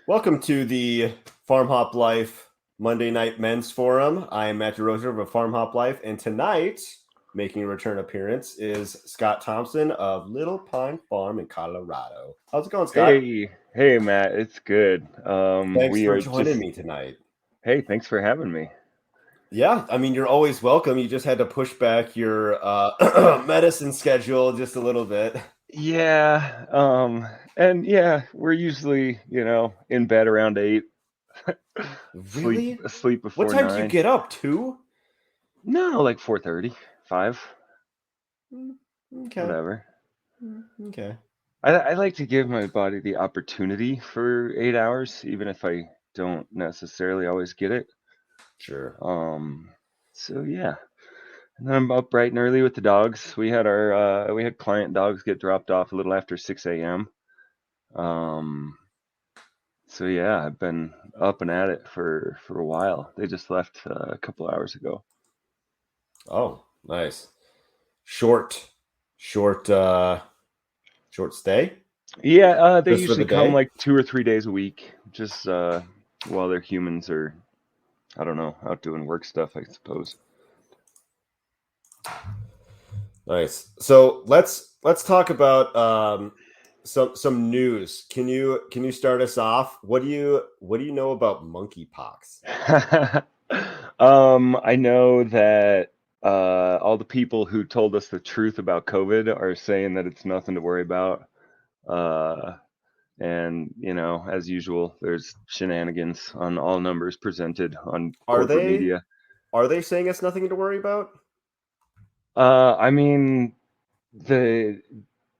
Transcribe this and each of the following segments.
Welcome to the FarmHopLife Monday Night Men's Forum. I am Matt Derosier of FarmHopLife, and tonight, making a return appearance, is Scott Thompson of Little Pine Farm in Colorado. How's it going, Scott? Hey, Matt. It's good. Thanks We for are joining just. me tonight. Hey, thanks for having me. Yeah, I mean, you're always welcome. You just had to push back your medicine schedule just a little bit. Yeah. And yeah, we're usually, in bed around 8, sleep Really? sleep What before time do you 9. get up? 2? No, like 4:30, 5, Okay. whatever. Okay. I like to give my body the opportunity for 8 hours, even if I don't necessarily always get it. Sure. Um, so yeah. And then I'm up bright and early with the dogs. We had client dogs get dropped off a little after 6 a.m. Um, so yeah, I've been up and at it for a while. They just left a couple hours ago. Oh, nice. Short, short, short stay Yeah, they just for usually the come day. like 2 or 3 days a week, just while their humans are, I don't know, out doing work stuff, I suppose. Nice. So let's talk about some news. Can you start us off? What do you know about monkeypox? I know that all the people who told us the truth about COVID are saying that it's nothing to worry about. Uh, And, as usual, there's shenanigans on all numbers presented on Are corporate they media. are they saying it's nothing to worry about? I mean, the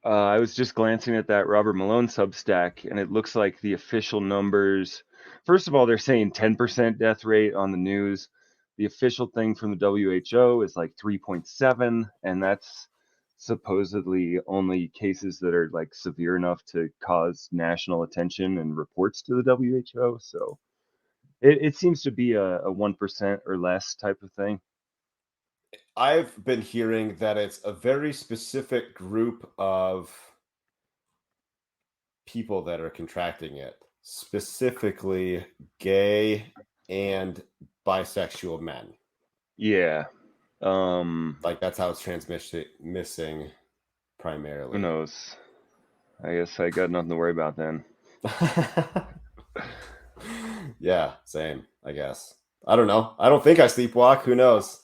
I was just glancing at that Robert Malone Substack, and it looks like the official numbers. First of all, they're saying 10% death rate on the news. The official thing from the WHO is like 3.7, and that's supposedly only cases that are like severe enough to cause national attention and reports to the WHO. So it seems to be a 1% or less type of thing. I've been hearing that it's a very specific group of people that are contracting it, specifically gay and bisexual men. Yeah. Um, Like that's how it's transmission missing who primarily. knows? I guess I got nothing to worry about then. Yeah, same, I guess. I don't know. I don't think I sleepwalk. Who knows?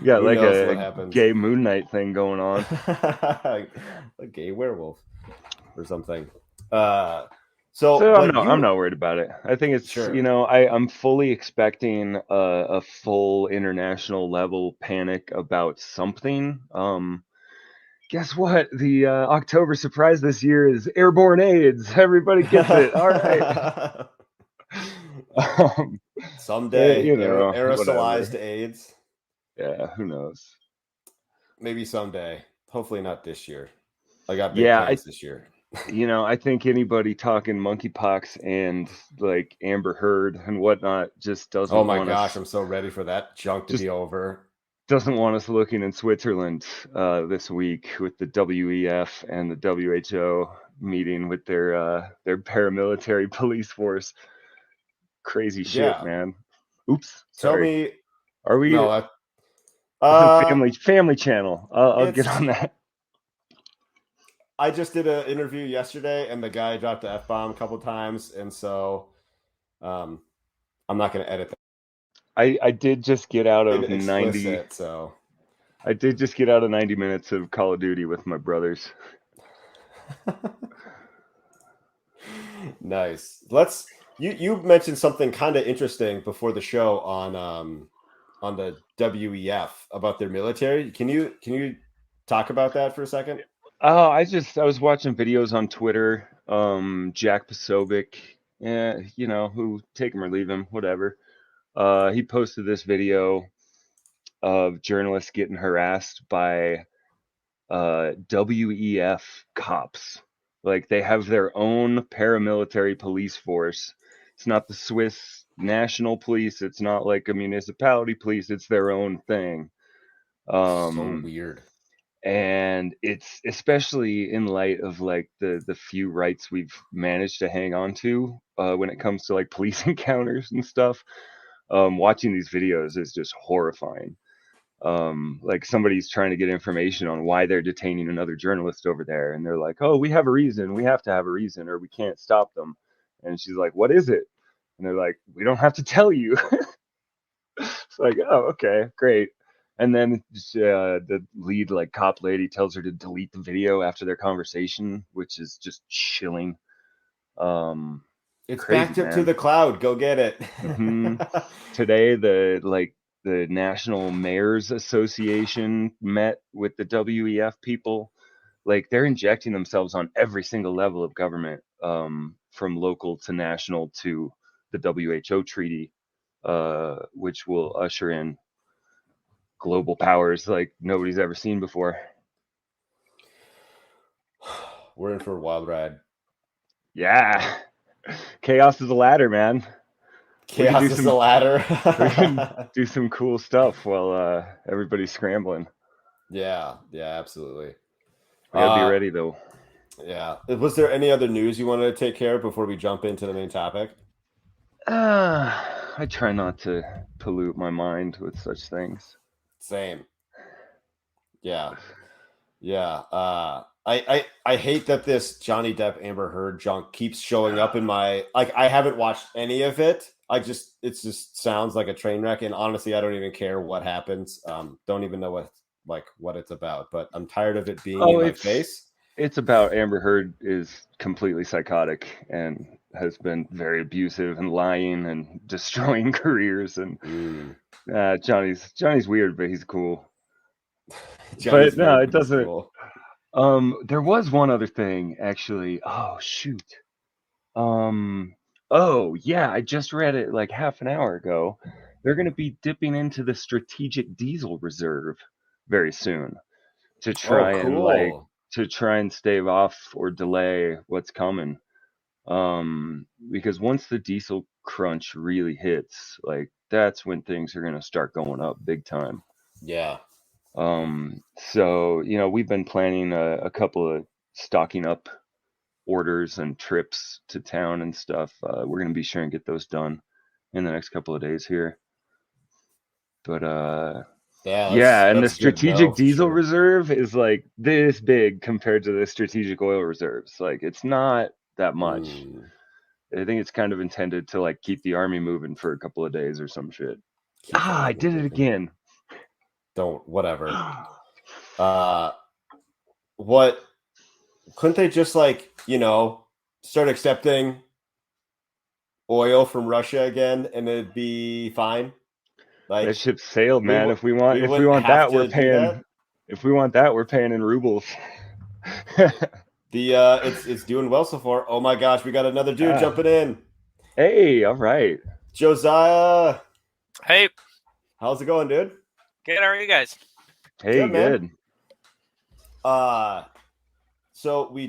You got Who like knows a what happens? gay Moon Knight thing going on. A gay werewolf or something. Uh, so, So I'm but not I'm you not worried about it. I think it's, sure. I'm fully expecting a full international level panic about something. Guess what? The October surprise this year is airborne AIDS. Everybody gets it. All right. Um, Someday, aerosolized whatever. AIDS. Yeah, who knows? Maybe someday. Hopefully not this year. I got big Yeah, plans this year. I think anybody talking monkeypox and like Amber Heard and whatnot just Oh doesn't my want gosh, us I'm so ready for that junk to just be over. doesn't want us looking in Switzerland this week with the WEF and the WHO meeting with their paramilitary police force. Crazy shit, Yeah. man. Oops, Tell sorry. me Are we no, uh family channel? I'll get it's on that. I just did an interview yesterday and the guy dropped the F bomb a couple times, and so um I'm not gonna edit I did just get out of that 90. explicit, so I did just get out of 90 minutes of Call of Duty with my brothers. nice. You mentioned something kind of interesting before the show on the WEF about their military. Can you talk about that for a second? Oh, I was watching videos on Twitter. Jack Posobiec, who take him or leave him, whatever. He posted this video of journalists getting harassed by WEF cops. Like they have their own paramilitary police force. It's not the Swiss national police. It's not like a municipality police. It's their own thing. So Um, weird. And it's especially in light of like the few rights we've managed to hang on to when it comes to like police encounters and stuff. Watching these videos is just horrifying. Like somebody's trying to get information on why they're detaining another journalist over there, and they're like, "Oh, we have a reason. We have to have a reason, or we can't stop them." And she's like, "What is it?" And they're like, "We don't have to tell you." It's like, "Oh, okay, great." And then the lead like cop lady tells her to delete the video after their conversation, which is just chilling. Um, It's Crazy, backed up to man. the cloud. Go get it. Today, the National Mayors Association met with the WEF people. Like they're injecting themselves on every single level of government, from local to national to the WHO treaty, which will usher in global powers like nobody's ever seen before. We're in for a wild ride. Yeah, chaos is a ladder, man. We could do Chaos is the some ladder. we can do some cool stuff while everybody's scrambling. Yeah, absolutely. We gotta be ready though. Yeah. Was there any other news you wanted to take care of before we jump into the main topic? I try not to pollute my mind with such things. Same. Yeah. I hate that this Johnny Depp Amber Heard junk keeps showing up in my I haven't watched any of it. It just sounds like a train wreck, and honestly I don't even care what happens. Don't even know what it's about, but I'm tired of it being Oh, in my face. it's about Amber Heard is completely psychotic and has been very abusive and lying and destroying careers. And Johnny's weird, but he's cool. Johnny's But no, weird, it but he's doesn't. cool. There was one other thing actually. Oh shoot. Um. Oh yeah, I just read it like half an hour ago. They're going to be dipping into the strategic diesel reserve very soon to Oh, try and cool. stave off or delay what's coming. Because once the diesel crunch really hits, like that's when things are going to start going up big time. Yeah. So we've been planning a couple of stocking up orders and trips to town and stuff. We're going to be sure and get those done in the next couple of days here. But Yeah, yeah, and the that's good to know strategic for diesel sure. reserve is like this big compared to the strategic oil reserves. Like it's not that much. Mm, I think it's kind of intended to like keep the army moving for a couple of days or some shit. keep the I army did it moving. again. Don't whatever. Uh what couldn't they just start accepting oil from Russia again and it'd be fine? Like That ship sailed, we man. w- we If we wouldn't want have that, we're to do that. paying. If we want that, we're paying in rubles. The it's doing well so far. Oh my gosh, we got another dude Ah, jumping in. hey, all right. Josiah, Hey, how's it going, dude? good. How are you guys? Hey, Good, man. good. So we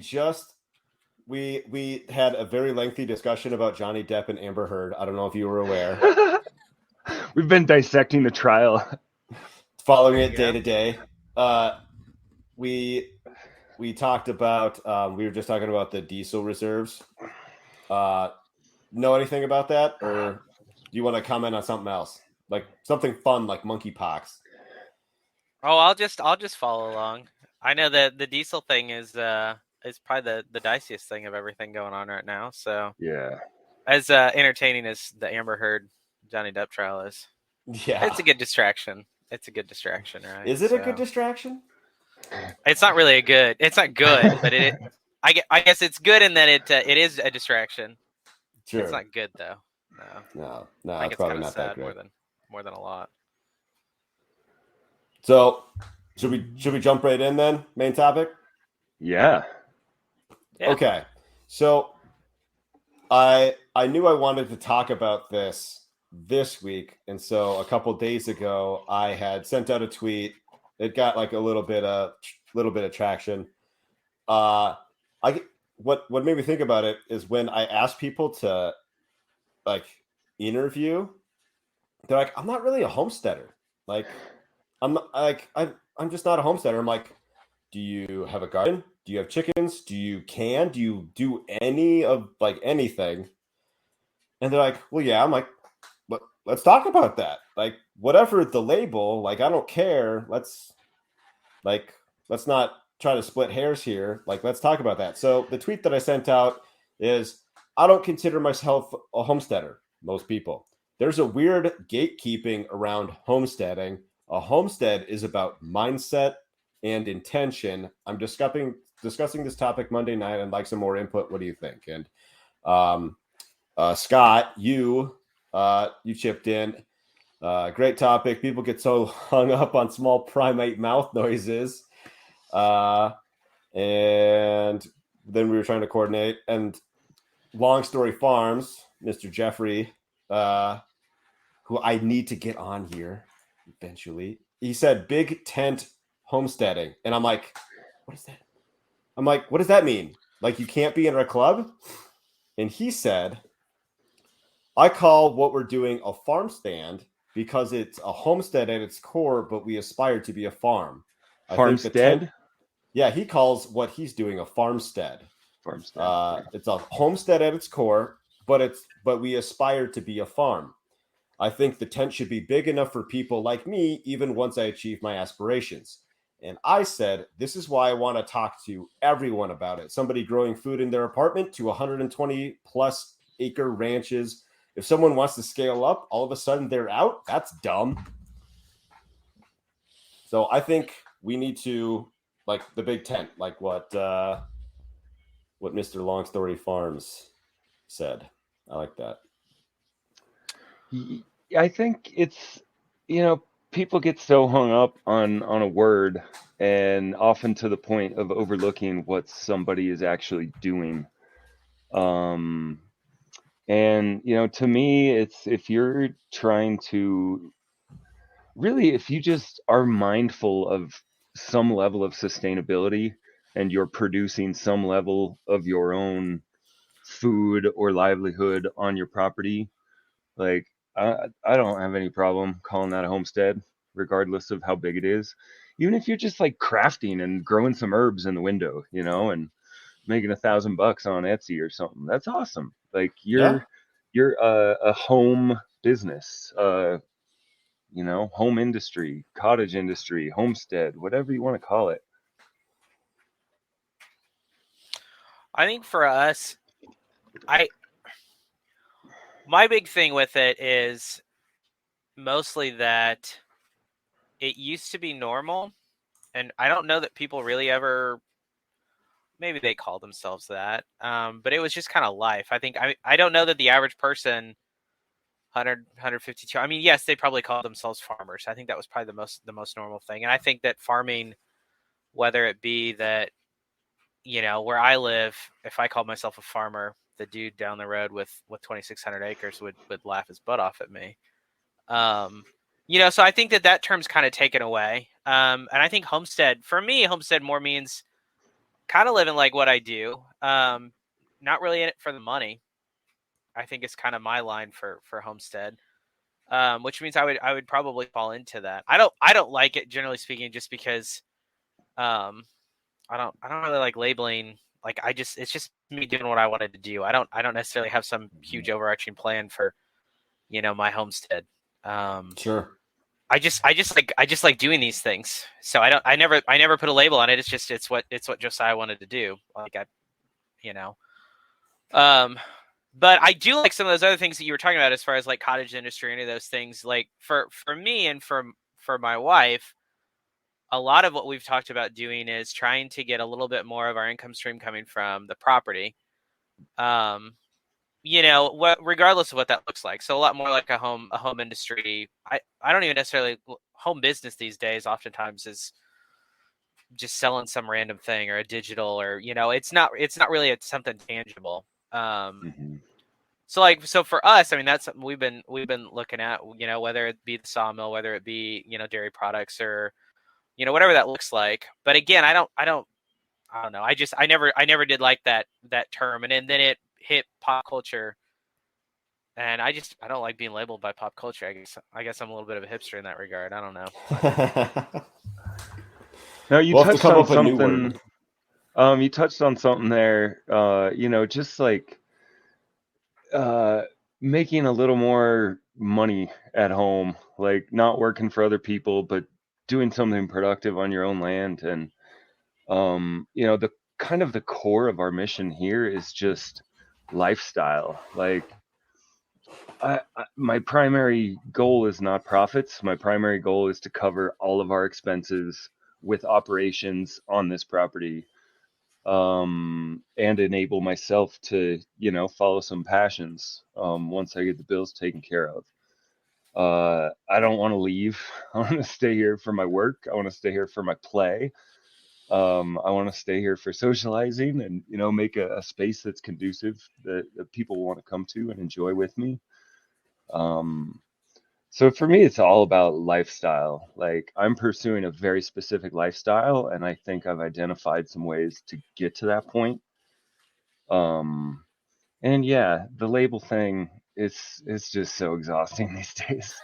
had a very lengthy discussion about Johnny Depp and Amber Heard. I don't know if you were aware. We've been dissecting the trial. Following There it you day go. to day. We talked about we were just talking about the diesel reserves. Know anything about that, or do you want to comment on something else, like something fun, like monkeypox? Oh, I'll just follow along. I know that the diesel thing is probably the diciest thing of everything going on right now. So Yeah. as entertaining as the Amber Heard Johnny Depp trial is, Yeah, it's a good distraction. It's a good distraction, right? is it a good So distraction? it's not really a good. It's not good, but I guess it's good in that it is a distraction. It's Sure. not good though. No, No, I think it's it's probably kind of not that sad great. more than a lot. So should we jump right in then? Main topic. Yeah. Yeah. Okay. So I knew I wanted to talk about this week, and so a couple days ago I had sent out a tweet. It got like a little bit of traction. I what made me think about it is when I asked people to like interview, they're like, I'm not really a homesteader. Like I'm not, I'm just not a homesteader. I'm like, Do you have a garden? Do you have chickens? Do you do any of like anything? And they're like, well, yeah. I'm like, let's talk about that. Like, whatever the label, like, I don't care. Let's not try to split hairs here. Like, let's talk about that. So the tweet that I sent out is, I don't consider myself a homesteader. Most people. There's a weird gatekeeping around homesteading. A homestead is about mindset and intention. I'm discussing this topic Monday night and like some more input. What do you think? And Scott, you chipped in. Great topic. People get so hung up on small primate mouth noises. And then we were trying to coordinate. And Long Story Farms, Mr. Geoffrey, who I need to get on here eventually. He said big tent homesteading. And I'm like, what is that? I'm like, what does that mean? Like, you can't be in a club? And he said, I call what we're doing a farm stand because it's a homestead at its core, but we aspire to be a farm. Farmstead? Yeah, he calls what he's doing a farmstead. Farmstead. It's a homestead at its core, but we aspire to be a farm. I think the tent should be big enough for people like me, even once I achieve my aspirations. And I said, this is why I want to talk to everyone about it. Somebody growing food in their apartment to 120 plus acre ranches. If someone wants to scale up, all of a sudden they're out. That's dumb. So I think we need to, like, the big tent, like what Mr. Long Story Farms said. I like that. I think it's, people get so hung up on a word, and often to the point of overlooking what somebody is actually doing. And to me, it's, if you're trying to really, if you just are mindful of some level of sustainability and you're producing some level of your own food or livelihood on your property, like, I don't have any problem calling that a homestead, regardless of how big it is. Even if you're just like crafting and growing some herbs in the window, and making $1,000 on Etsy or something, that's awesome. Like, you're a home business, home industry, cottage industry, homestead, whatever you want to call it. I think for us, my big thing with it is mostly that it used to be normal, and I don't know that people really ever, maybe they call themselves that, but it was just kind of life. I think, I don't know that the average person, 100, 152, I mean, yes, they probably call themselves farmers. I think that was probably the most normal thing. And I think that farming, whether it be that, where I live, if I called myself a farmer, the dude down the road with 2,600 acres would laugh his butt off at me. So I think that term's kind of taken away. And I think homestead, for me, homestead more means kind of living like what I do. Not really in it for the money. I think it's kind of my line for homestead. Which means I would probably fall into that. I don't like it, generally speaking, just because I don't really like labeling. Like, it's just me doing what I wanted to do. I don't necessarily have some huge overarching plan for, my homestead. Sure. I just like doing these things. So I never put a label on it. It's what Josiah wanted to do. Like, but I do like some of those other things that you were talking about, as far as like cottage industry, any of those things. Like for me and for my wife, a lot of what we've talked about doing is trying to get a little bit more of our income stream coming from the property. Regardless of what that looks like. So a lot more like a home industry. I don't even necessarily, home business these days oftentimes is just selling some random thing or a digital, or, it's not really something tangible. So for us, I mean, that's something we've been looking at, whether it be the sawmill, whether it be, dairy products, or, whatever that looks like. But again, I don't know. I never did like that term. And then it hit pop culture, and I don't like being labeled by pop culture. I guess I'm a little bit of a hipster in that regard. I don't know. Now you We'll have to touched come on up with a new something. word. You touched on something there. Just like uh, making a little more money at home, like not working for other people, but doing something productive on your own land. And the kind of the core of our mission here is just lifestyle. Like my primary goal is not profits. My primary goal is to cover all of our expenses with operations on this property, and enable myself to, follow some passions once I get the bills taken care of. I don't want to leave. I want to stay here for my work. I want to stay here for my play. I want to stay here for socializing and, make a space that's conducive that people want to come to and enjoy with me. Um, so for me, it's all about lifestyle. Like I'm pursuing a very specific lifestyle, and I think I've identified some ways to get to that point. Um, and yeah, the label thing is just so exhausting these days.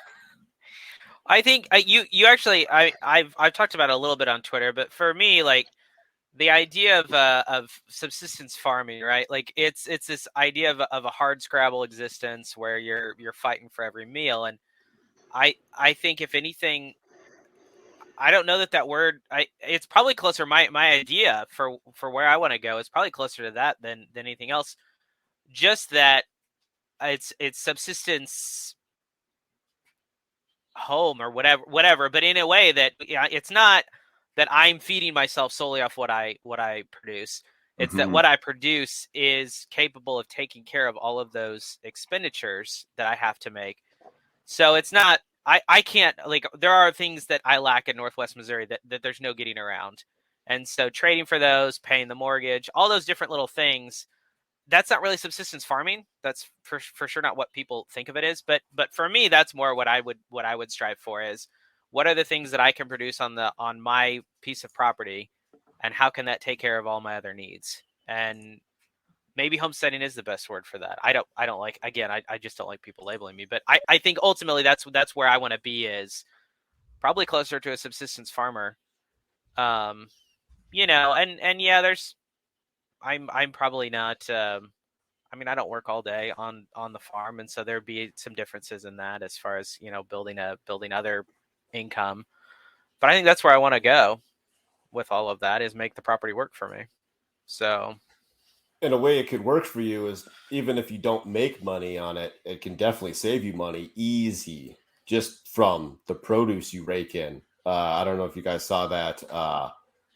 I think you actually I've talked about it a little bit on Twitter, but for me, like the idea of subsistence farming, right? Like it's this idea of a hard scrabble existence where you're fighting for every meal, and I think if anything, I don't know that word. It's probably closer. My idea for where I want to go is probably closer to that than anything else. Just that it's subsistence home or whatever, but in a way that it's not that I'm feeding myself solely off what I produce. It's that Hmm. what I produce is capable of taking care of all of those expenditures that I have to make. So it's not I can't, like, there are things that I lack in Northwest Missouri that there's no getting around. And so trading for those, paying the mortgage, all those different little things, that's not really subsistence farming. That's for sure not what people think of it as. But for me, that's more what I would strive for is what are the things that I can produce on my piece of property, and how can that take care of all my other needs? And maybe homesteading is the best word for that. I don't like, again, I just don't like people labeling me. But I think ultimately that's where I want to be, is probably closer to a subsistence farmer. Um, and yeah, I'm probably not. I mean, I don't work all day on the farm, and so there'd be some differences in that as far as building other income. But I think that's where I want to go with all of that, is make the property work for me. So In a way, it could work for you is even if you don't make money on it, it can definitely save you money easy just from the produce you rake in. I don't know if you guys saw that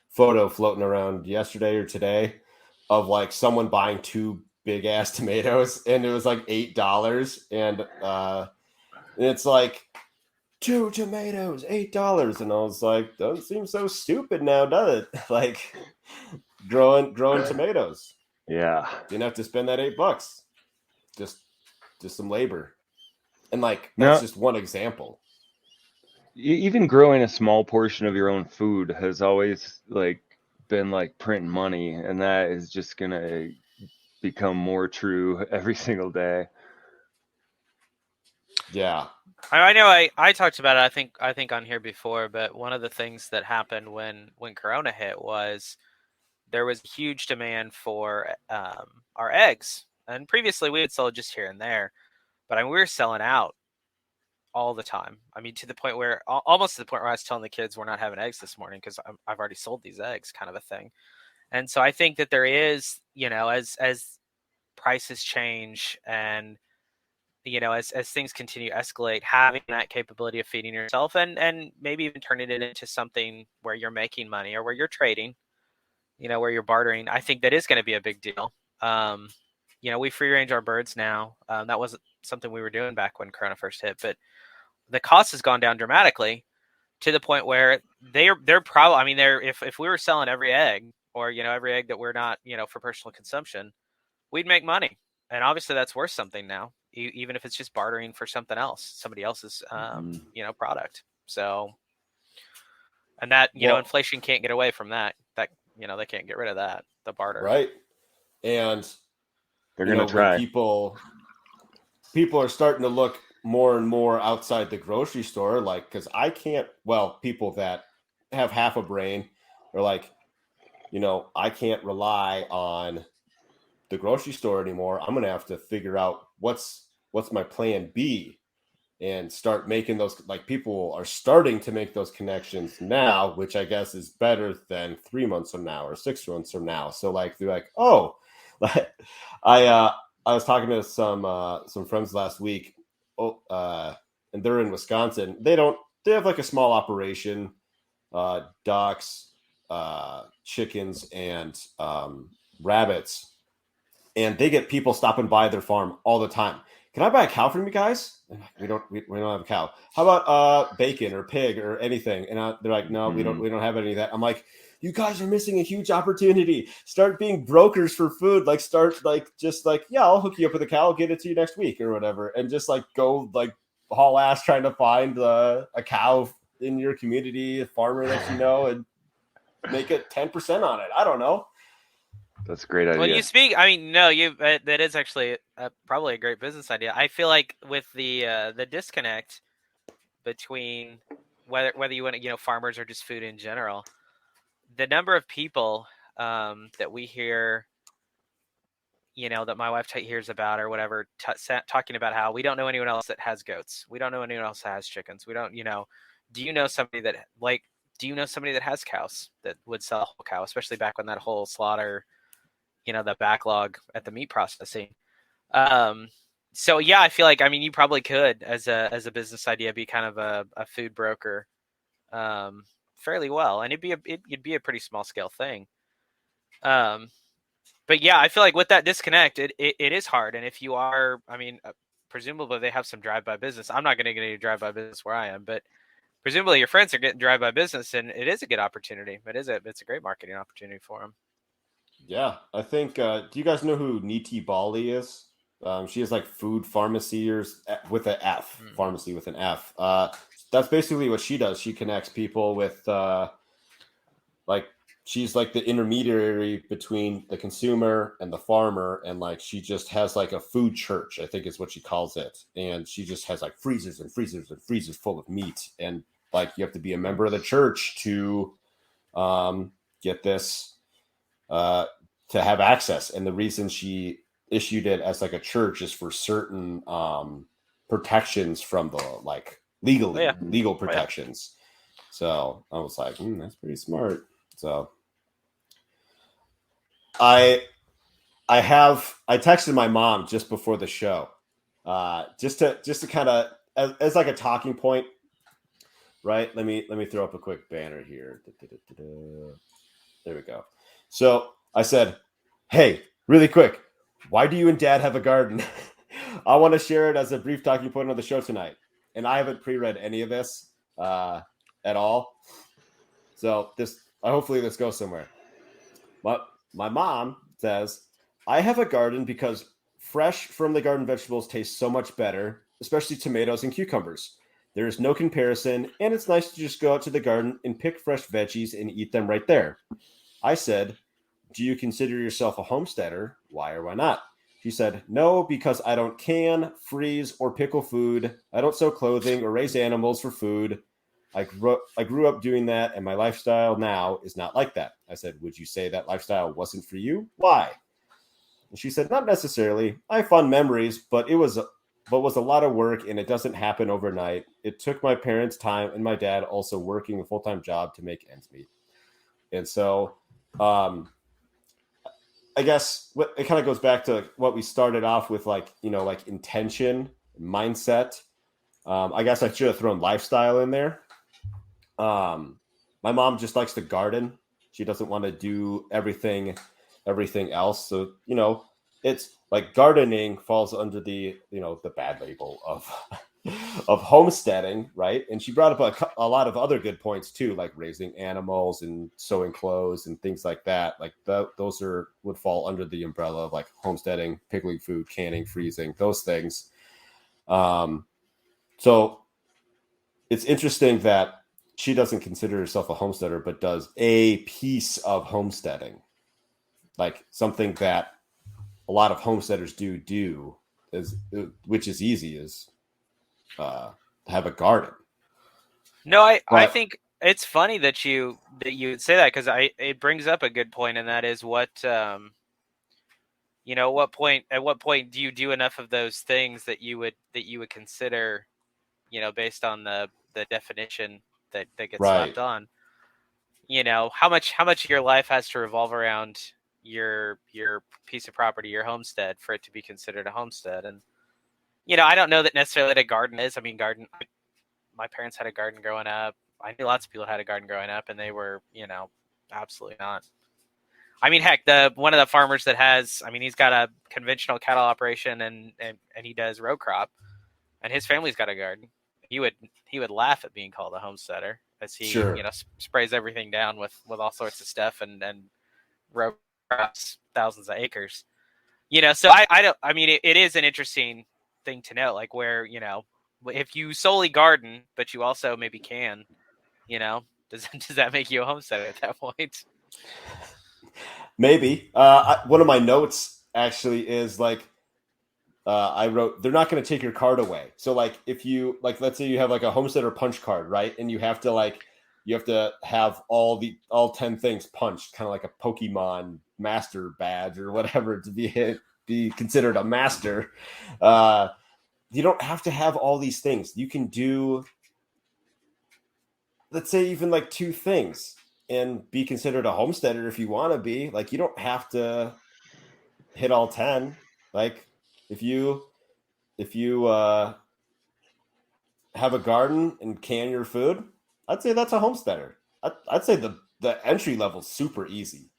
photo floating around yesterday or today of like someone buying two big ass tomatoes, and it was like $8, and it's like two tomatoes, $8, and I was like, doesn't seem so stupid now, does it? Like growing tomatoes, Yeah. didn't have to spend that $8, just some labor, and like that's No, just one example. even growing a small portion of your own food has always like been like printing money, and that is just gonna become more true every single day. Yeah, I know I talked about it, I think on here before, but one of the things that happened when Corona hit was there was a huge demand for our eggs, and previously we had sold just here and there, but I mean, we were selling out all the time. I mean, to the point where almost to the point where I was telling the kids we're not having eggs this morning because I've already sold these eggs, kind of a thing. And so I think that there is, as prices change, and as things continue to escalate, having that capability of feeding yourself, and maybe even turning it into something where you're making money or where you're trading, where you're bartering, I think that is going to be a big deal. Um, we free range our birds now. That wasn't something we were doing back when Corona first hit, but the cost has gone down dramatically to the point where they're probably, I mean, if we were selling every egg, or every egg that we're not, for personal consumption, we'd make money. And obviously that's worth something now, even if it's just bartering for something else, somebody else's Mhm. product. So, and that, well, inflation can't get away from that, they can't get rid of that, the barter. right. And They're gonna when try. people are starting to look more and more outside the grocery store, like, because I can't, well, people that have half a brain, Or like, I can't rely on the grocery store anymore. I'm going to have to figure out what's my plan B and start making those, like, people are starting to make those connections now, which I guess is better than 3 months from now or 6 months from now. So like, they're like, oh, I was talking to some friends last week. And they're in Wisconsin. They have like a small operation, ducks, chickens, and rabbits. And they get people stopping by their farm all the time. Can I buy a cow from you guys? We don't have a cow. How about bacon or pig or anything? And they're like, no, we don't have any of that. I'm like, you guys are missing a huge opportunity. Start being brokers for food. Like, start like, just like, yeah, I'll hook you up with a cow. I'll get it to you next week or whatever. And just like go like haul ass trying to find a cow in your community, a farmer that and make it 10% on it. I don't know. That's a great idea. Well, you speak. I mean, no, that is actually probably a great business idea. I feel like with the disconnect between whether you want to, farmers or just food in general, the number of people that we hear, that my wife hears about or whatever, talking about how we don't know anyone else that has goats. We don't know anyone else that has chickens. We don't, do you know somebody that has cows that would sell a whole cow, especially back when that whole slaughter, the backlog at the meat processing. So yeah, I feel like, you probably could as a business idea be kind of a food broker, fairly well, and it'd be a pretty small scale thing. But yeah, I feel like with that disconnect, it is hard. And if you are, presumably they have some drive-by business. I'm not going to get any drive-by business where I am, but presumably your friends are getting drive-by business, and it is a good opportunity. It's a great marketing opportunity for them. Yeah, I think. Do you guys know who Niti Bali is? She is like food pharmacy with an F, pharmacy with an F. That's basically what she does. She connects people with, she's like the intermediary between the consumer and the farmer, and like she just has like a food church, I think is what she calls it, and she just has like freezers and freezers and freezers full of meat, and like you have to be a member of the church to get this. To have access, and the reason she issued it as like a church is for certain protections from the like legal protections. So I was like, that's pretty smart. So I texted my mom just before the show, just to kind of as like a talking point, right? Let me throw up a quick banner here. There we go. So I said, hey, really quick, why do you and Dad have a garden? I want to share it as a brief talking point on the show tonight. And I haven't pre-read any of this at all. So hopefully this goes somewhere. But my mom says, I have a garden because fresh from the garden vegetables taste so much better, especially tomatoes and cucumbers. There is no comparison, and it's nice to just go out to the garden and pick fresh veggies and eat them right there. I said, do you consider yourself a homesteader? Why or why not? She said, no, because I don't can, freeze, or pickle food. I don't sew clothing or raise animals for food. I grew up doing that, and my lifestyle now is not like that. I said, would you say that lifestyle wasn't for you? Why? And she said, not necessarily. I have fond memories, but was a lot of work, and it doesn't happen overnight. It took my parents' time and my dad also working a full-time job to make ends meet. And so I guess it kind of goes back to what we started off with, like intention, mindset. I guess I should have thrown lifestyle in there. My mom just likes to garden. She doesn't want to do everything else. So, it's like gardening falls under the bad label of homesteading, right? And she brought up a lot of other good points too, like raising animals and sewing clothes and things like that. Like those would fall under the umbrella of like homesteading, pickling food, canning, freezing, those things. So it's interesting that she doesn't consider herself a homesteader, but does a piece of homesteading, like something that a lot of homesteaders do which is easy, is have a garden. No, I think it's funny that you say that, because it brings up a good point, and that is what at what point do you do enough of those things that you would consider, based on the definition that gets Right. slapped on. How much of your life has to revolve around your piece of property, your homestead, for it to be considered a homestead. And I don't know that necessarily that a garden is. I mean, my parents had a garden growing up. I knew lots of people had a garden growing up, and they were, absolutely not. I mean, heck, one of the farmers that has, I mean, he's got a conventional cattle operation, and he does row crop, and his family's got a garden. He would laugh at being called a homesteader, as he Sure. sprays everything down with all sorts of stuff, and row crops thousands of acres. So I don't. I mean, it is an interesting thing to know, like, where if you solely garden, but you also maybe can, does that make you a homesteader at that point? Maybe. One of my notes actually is like, I wrote, they're not going to take your card away. So like, if you like, let's say you have like a homesteader punch card, right? And you have to have all 10 things punched, kind of like a Pokemon master badge or whatever, to be considered a master. You don't have to have all these things. You can do, let's say, even like 2 things and be considered a homesteader if you want to be. Like, you don't have to hit all 10. Like, if you have a garden and can your food, I'd say that's a homesteader. I'd say the entry level is super easy.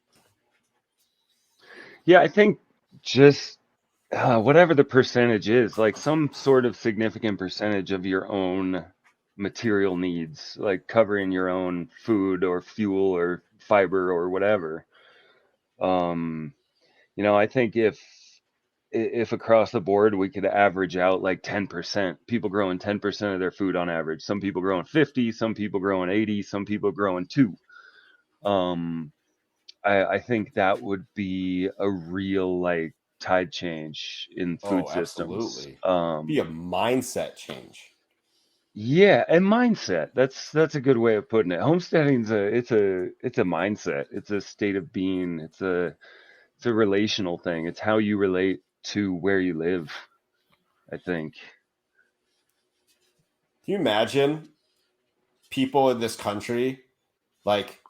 Yeah, I think just whatever the percentage is, like some sort of significant percentage of your own material needs, like covering your own food or fuel or fiber or whatever. I think if across the board we could average out like 10%, people growing 10% of their food on average, some people growing 50, some people growing 80, some people growing 2. I think that would be a real like tide change in food Oh, systems. absolutely. Be a mindset change. Yeah, and mindset. That's a good way of putting it. Homesteading's it's a mindset. It's a state of being. It's a relational thing. It's how you relate to where you live, I think. Can you imagine people in this country like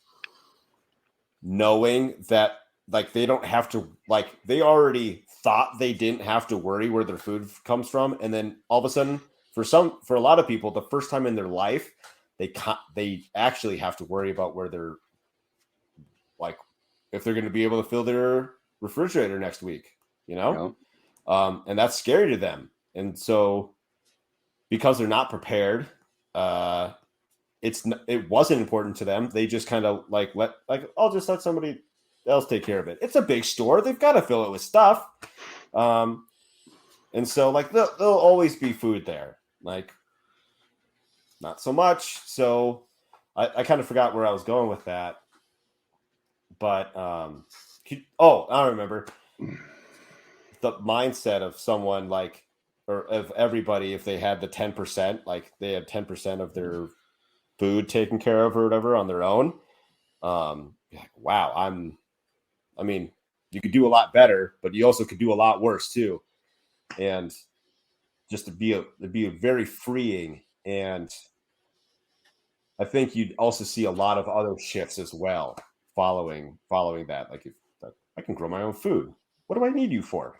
knowing that like they don't have to, like, they already thought they didn't have to worry where their food comes from, and then all of a sudden for a lot of people, the first time in their life, they actually have to worry about where they're, like, if they're going to be able to fill their refrigerator next week, and that's scary to them. And so because they're not prepared, it wasn't important to them. They just kind of I'll just let somebody else take care of it. It's a big store; they've got to fill it with stuff, and so like there'll always be food there. Like, not so much. So I kind of forgot where I was going with that, but I remember the mindset of someone like, or of everybody, if they had the 10%, like they had 10% of their food taken care of or whatever on their own. Wow, I mean, you could do a lot better, but you also could do a lot worse too. And just to be very freeing. And I think you'd also see a lot of other shifts as well following that. Like, if I can grow my own food, what do I need you for?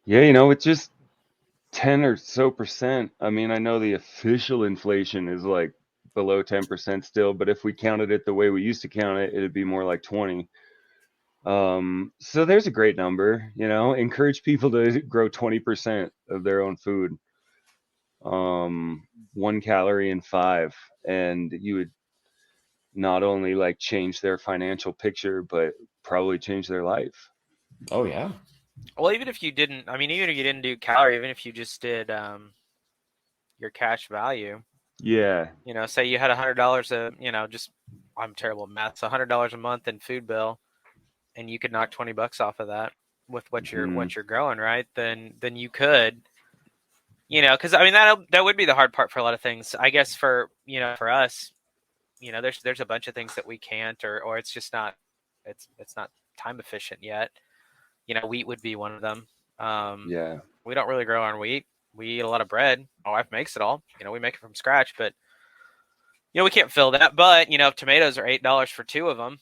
Yeah, it's just 10 or so percent. I mean, I know the official inflation is like below 10% still, but if we counted it the way we used to count it, it'd be more like 20. So there's a great number, encourage people to grow 20% of their own food. 1 calorie in 5, and you would not only like change their financial picture, but probably change their life. Oh yeah. Well, even if you didn't do calorie, even if you just did your cash value. Yeah. Say you had $100 just, I'm terrible at math, so $100 a month in food bill, and you could knock $20 off of that with what you're growing, right? Then you could because I mean that would be the hard part for a lot of things. I guess for for us, there's a bunch of things that we can't, or it's just not it's not time efficient yet. Wheat would be one of them. Yeah. We don't really grow our own wheat. We eat a lot of bread. My wife makes it all. We make it from scratch, but we can't fill that. But if tomatoes are $8 for two of them,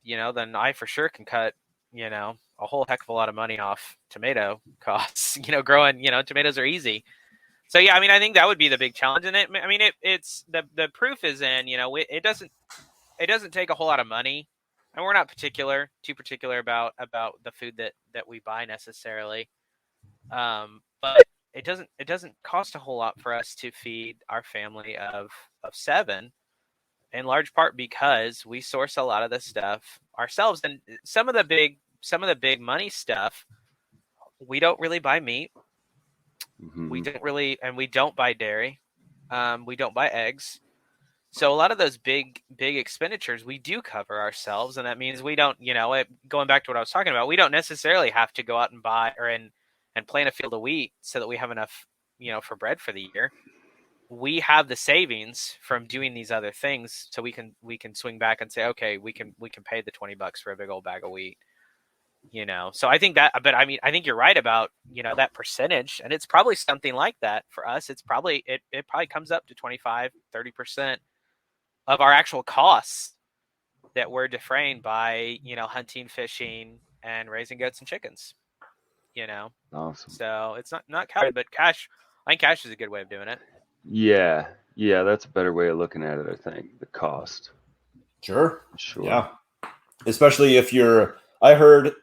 then I for sure can cut a whole heck of a lot of money off tomato costs. Growing tomatoes are easy. So yeah, I mean, I think that would be the big challenge. And it's the proof is in it doesn't take a whole lot of money, and we're not too particular about the food that we buy necessarily. But it doesn't cost a whole lot for us to feed our family of 7, in large part because we source a lot of this stuff ourselves. And some of the big money stuff, we don't really buy meat. Mm-hmm. We don't buy dairy. We don't buy eggs. So a lot of those big expenditures we do cover ourselves, and that means we don't, going back to what I was talking about, we don't necessarily have to go out and buy and plant a field of wheat so that we have enough, for bread for the year. We have the savings from doing these other things, so we can swing back and say, okay, we can pay the $20 for a big old bag of wheat. So I think that, but I mean, I think you're right about, that percentage, and it's probably something like that for us. It's probably, it probably comes up to 25-30% of our actual costs that we're defraying by, hunting, fishing, and raising goats and chickens, Awesome. So it's not cash, but cash, I think cash is a good way of doing it. Yeah, that's a better way of looking at it, I think. The cost. Sure. Yeah. Especially if I heard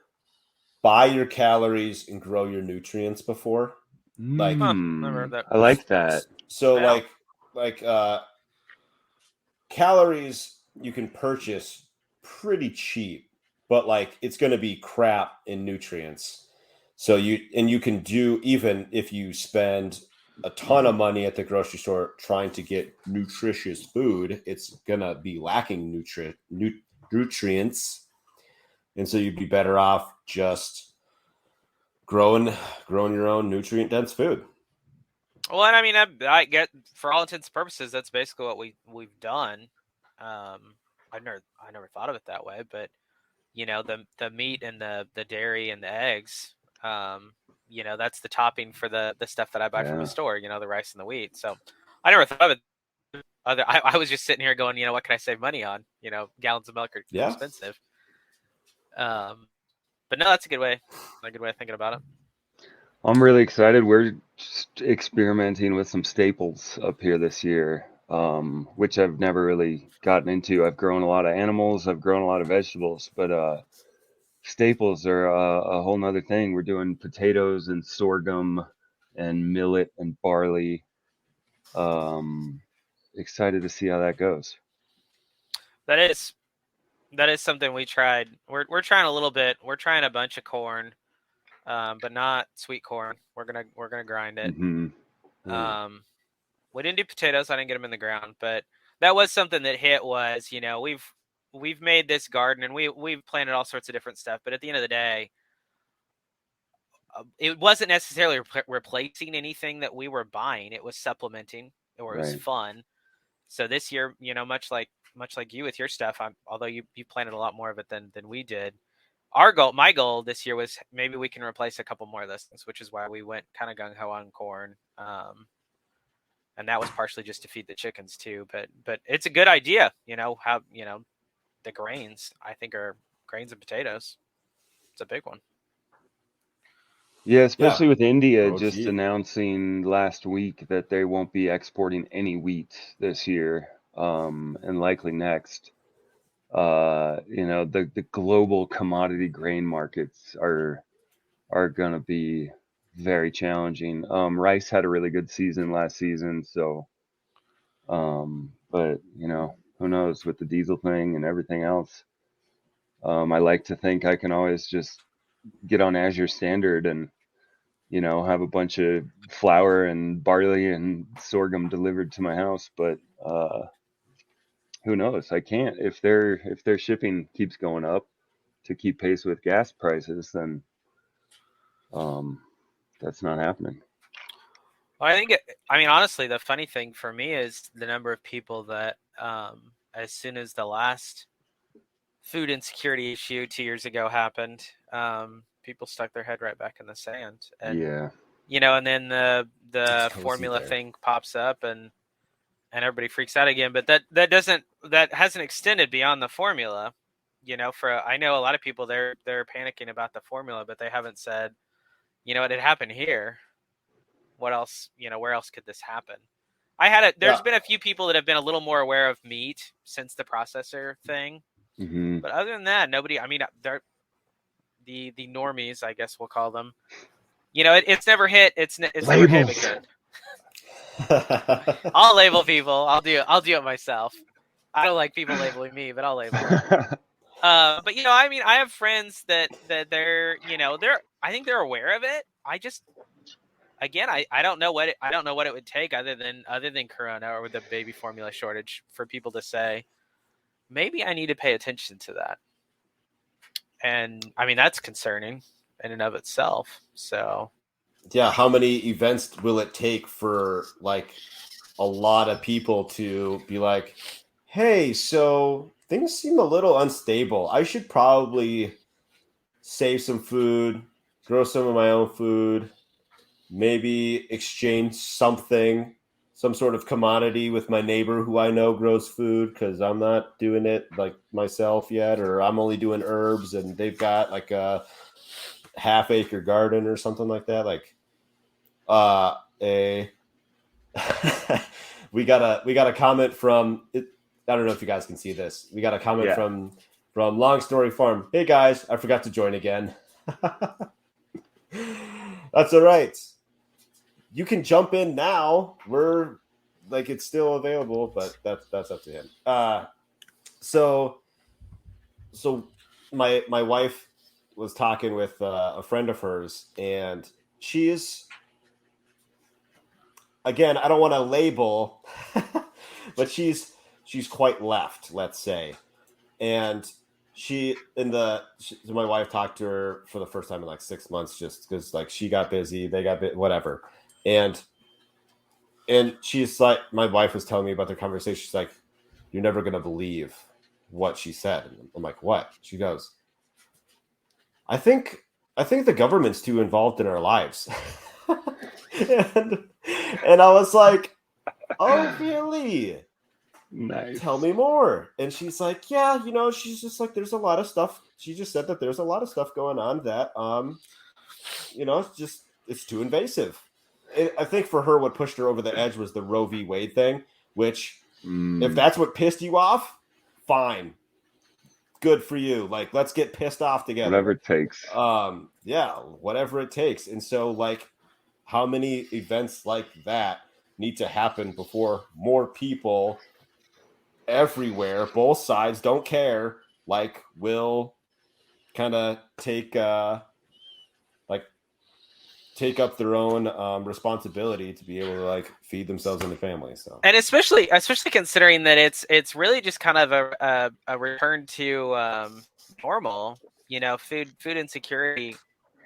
buy your calories and grow your nutrients before. Like, never heard that. I like that. So Yeah. like calories you can purchase pretty cheap, but like it's going to be crap in nutrients. So you can do, even if you spend a ton of money at the grocery store trying to get nutritious food, it's gonna be lacking nutrients, and so you'd be better off just growing your own nutrient dense food. Well, and I mean, I get, for all intents and purposes, that's basically what we've done. I never thought of it that way, but the meat and the dairy and the eggs, that's the topping for the stuff that I buy from the store, the rice and the wheat. So I never thought of it. I was just sitting here going, what can I save money on? Gallons of milk are expensive. But no, that's a good way of thinking about it. I'm really excited. We're just experimenting with some staples up here this year, which I've never really gotten into. I've grown a lot of animals, I've grown a lot of vegetables, but staples are a whole nother thing. We're doing potatoes and sorghum and millet and barley. Excited to see how that goes. That is something we tried. We're trying a little bit. We're trying a bunch of corn, but not sweet corn. We're gonna grind it. Mm-hmm. We didn't do potatoes. I didn't get them in the ground, but that was something that hit. Was we've made this garden and we've planted all sorts of different stuff, but at the end of the day, it wasn't necessarily replacing anything that we were buying. It was supplementing, or it was fun. So this year, much like you with your stuff, although you planted a lot more of it than we did. My goal this year was maybe we can replace a couple more of those things, which is why we went kind of gung ho on corn. And that was partially just to feed the chickens too. But it's a good idea, how the grains, I think, are grains and potatoes. It's a big one. Yeah, especially with India just Protein. announcing last week that they won't be exporting any wheat this year, and likely next. The global commodity grain markets are gonna be very challenging. Rice had a really good season last season, so but who knows with the diesel thing and everything else. I like to think I can always just get on Azure Standard and have a bunch of flour and barley and sorghum delivered to my house, but who knows? I can't. If their shipping keeps going up to keep pace with gas prices, then that's not happening. Well, I mean, honestly, the funny thing for me is the number of people that, as soon as the last food insecurity issue 2 years ago happened, people stuck their head right back in the sand. And, Yeah. and then the It's cozy formula there. thing pops up and everybody freaks out again. But that hasn't extended beyond the formula. I know a lot of people they're panicking about the formula, but they haven't said, it happened here. What else? Where else could this happen? There's Yeah. been a few people that have been a little more aware of meat since the processor thing, Hmm. but other than that, nobody. I mean, they're the normies, I guess we'll call them. It's never hit. It's never hit Labels. again. I'll label people. I'll do it myself. I don't like people labeling me, but I'll label them. But I mean, I have friends that they're I think they're aware of it. I just again, I don't know what it would take other than Corona or the baby formula shortage for people to say maybe I need to pay attention to that. And I mean that's concerning in and of itself. So Yeah, how many events will it take for like a lot of people to be like, hey, so things seem a little unstable. I should probably save some food, grow some of my own food, maybe exchange something, some sort of commodity with my neighbor who I know grows food because I'm not doing it like myself yet, or I'm only doing herbs and they've got like a half-acre garden or something like that. Like, a we got a comment from it. I don't know if you guys can see this. We got a comment Yeah. from Long Story Farm. Hey guys, I forgot to join again. That's all right. You can jump in now. We're like it's still available, but that's up to him. So my wife was talking with a friend of hers, and she's again, I don't want to label, but she's quite left, let's say. And my wife talked to her for the first time in like 6 months, just because like she got busy, they got whatever, and she's like, my wife was telling me about their conversation. She's like, "You're never gonna believe what she said." And I'm like, "What?" She goes, "I think the government's too involved in our lives." and I was like, "Oh, really? Nice. Tell me more." And she's like, "Yeah, she's just like, there's a lot of stuff." She just said that there's a lot of stuff going on that, it's too invasive. I think for her, what pushed her over the edge was the Roe v. Wade thing, which, if that's what pissed you off, fine. Good for you. Like, let's get pissed off together. Whatever it takes. Yeah, whatever it takes. And so, like, how many events like that need to happen before more people everywhere, both sides, don't care, like, will kind of take up their own responsibility to be able to like feed themselves and their family. So, and especially considering that it's really just kind of a return to normal, food insecurity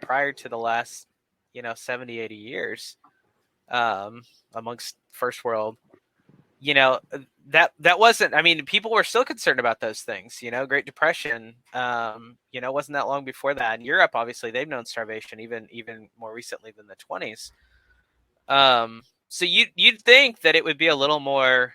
prior to the last 70, 80 years amongst first world, that wasn't, I mean, people were still concerned about those things, Great Depression, wasn't that long before that. In Europe, obviously, they've known starvation even more recently than the 20s. So you'd think that it would be a little more,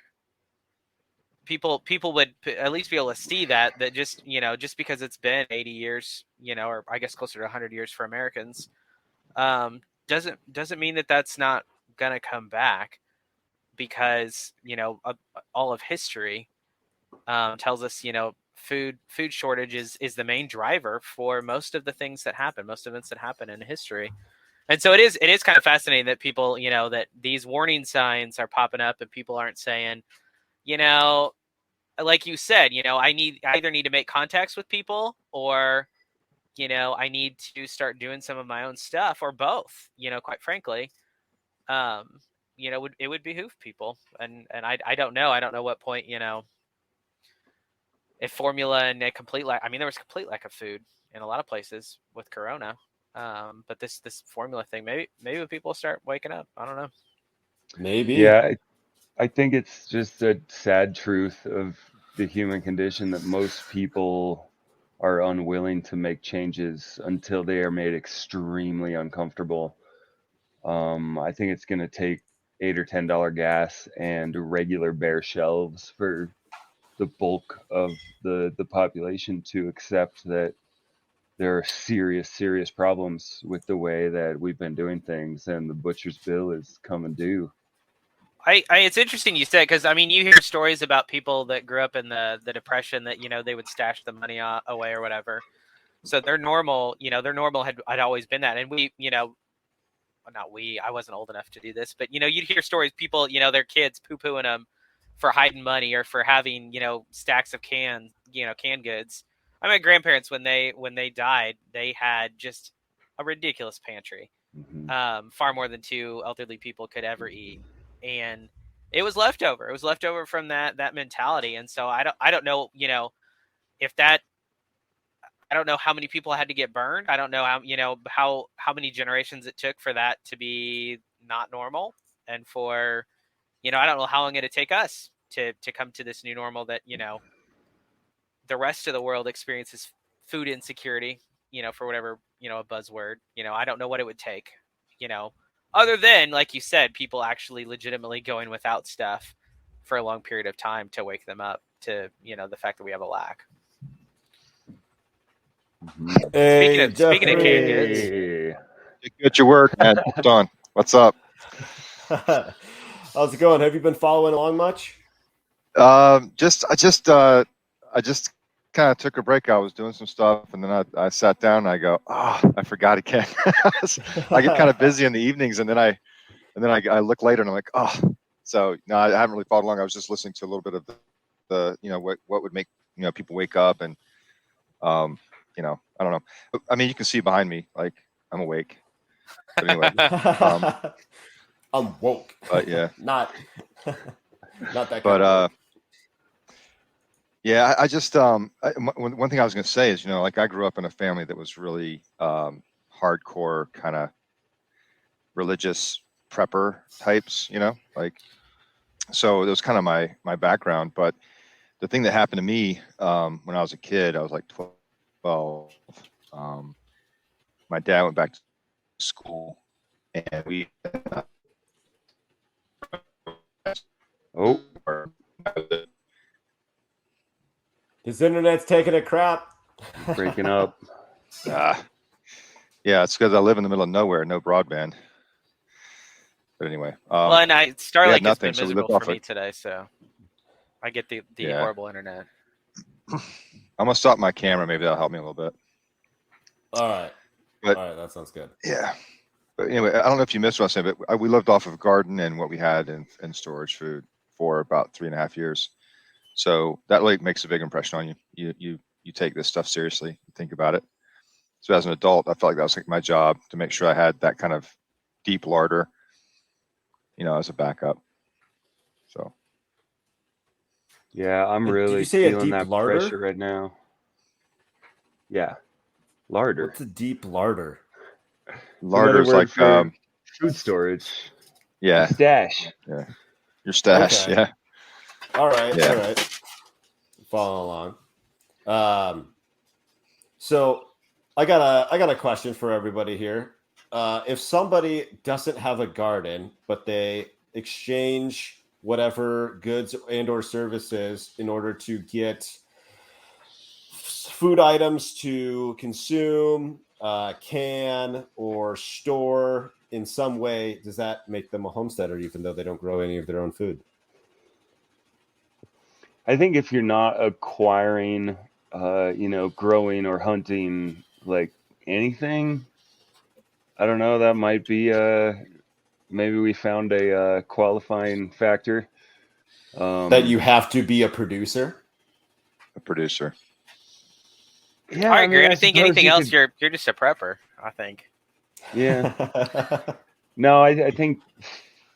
people would at least be able to see that just, just because it's been 80 years, or I guess closer to 100 years for Americans, doesn't mean that that's not going to come back. Because all of history tells us food shortage is the main driver for most of the things that happen, most events that happen in history. And so it is kind of fascinating that people, that these warning signs are popping up and people aren't saying, like you said, I either need to make contacts with people, or I need to start doing some of my own stuff, or both, quite frankly. It would behoove people, and I don't know what point, if formula and a complete lack, I mean, there was complete lack of food in a lot of places with Corona, but this formula thing, maybe people start waking up. I don't know. Maybe. Yeah, I think it's just a sad truth of the human condition that most people are unwilling to make changes until they are made extremely uncomfortable. I think it's going to take $8 or $10 gas and regular bare shelves for the bulk of the population to accept that there are serious problems with the way that we've been doing things, and the butcher's bill is coming due. It's interesting you said, because I mean, you hear stories about people that grew up in the Depression that they would stash the money away or whatever. So their normal, had always been that, and we, not we, I wasn't old enough to do this, but you'd hear stories, people, their kids poo-pooing them for hiding money or for having stacks of canned goods. My grandparents, when they died, they had just a ridiculous pantry, far more than two elderly people could ever eat, and it was leftover. It was leftover from that mentality, and so I don't know, if that. I don't know how many people had to get burned. I don't know how many generations it took for that to be not normal, and for I don't know how long it'd take us to come to this new normal that the rest of the world experiences food insecurity. For whatever a buzzword. I don't know what it would take. Other than, like you said, people actually legitimately going without stuff for a long period of time to wake them up to the fact that we have a lack. Hey, Speaking of canned goods, Hey. Good your work, man. Don, what's up? How's it going? Have you been following along much? I just kind of took a break. I was doing some stuff, and then I sat down and I go, I forgot again. I get kind of busy in the evenings, and then I look later and I'm like, so no, I haven't really followed along. I was just listening to a little bit of the what would make people wake up, and I don't know. I mean, you can see behind me, like I'm awake. But anyway, I'm woke. but yeah, not that. But yeah, I just one thing I was going to say is, like I grew up in a family that was really hardcore kind of religious prepper types, like, so it was kind of my background. But the thing that happened to me when I was a kid, I was like 12. My dad went back to school, and we his internet's taking a crap. Breaking up. yeah, it's because I live in the middle of nowhere, no broadband. But anyway, well, and Starlink has been so miserable for me today, so I get the horrible internet. I'm gonna stop my camera. Maybe that'll help me a little bit. All right. But, all right, that sounds good. Yeah. But anyway, I don't know if you missed what I said, but we lived off of garden and what we had in storage food for about 3.5 years. So that like makes a big impression on you. You take this stuff seriously. You think about it. So as an adult, I felt like that was like my job to make sure I had that kind of deep larder, as a backup. So. Yeah, I'm Did really you say a feeling deep that larder? pressure right now. Yeah, larder. What's a deep larder? Larder's Another word like for food storage. Yeah. Stash. Yeah. Your stash. Okay. Yeah. All right. Yeah. All right. Follow along. So I got a question for everybody here. If somebody doesn't have a garden, but they exchange whatever goods and or services in order to get food items to consume, can or store in some way, does that make them a homesteader even though they don't grow any of their own food? I think if you're not acquiring, growing or hunting like anything, I don't know, that might be maybe we found a qualifying factor. That you have to be a producer? A producer. Yeah, I agree. I think suppose anything else, could... you're just a prepper, I think. Yeah. No, I think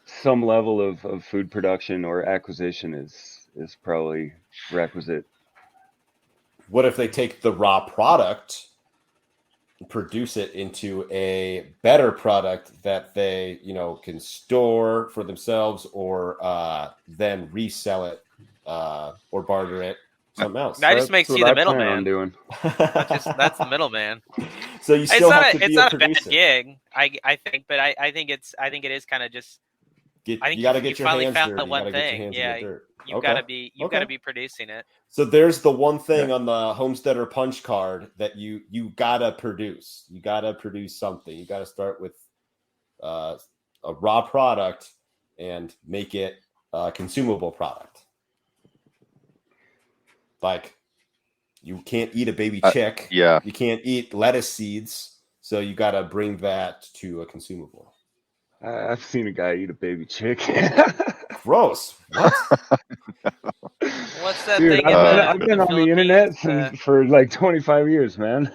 some level of food production or acquisition is probably requisite. What if they take the raw product produce it into a better product that they, can store for themselves or then resell it or barter it something else. That just makes That's you what the I plan on middleman. doing. That's the middleman. So you still have to be it's a not a bad producer. gig, I think, but I think it is kind of just. I think You got to you get your finally hands found dirty. the You one got to get your thing. hands in Yeah, the dirt. you've got to be producing it. So there's the one thing Yeah. on the Homesteader punch card that you gotta produce. You gotta produce something. You gotta start with a raw product and make it a consumable product. Like you can't eat a baby chick. Yeah. You can't eat lettuce seeds. So you gotta bring that to a consumable. I've seen a guy eat a baby chick. Gross. What? What's that Dude, thing in I've the been on the internet for like 25 years, man.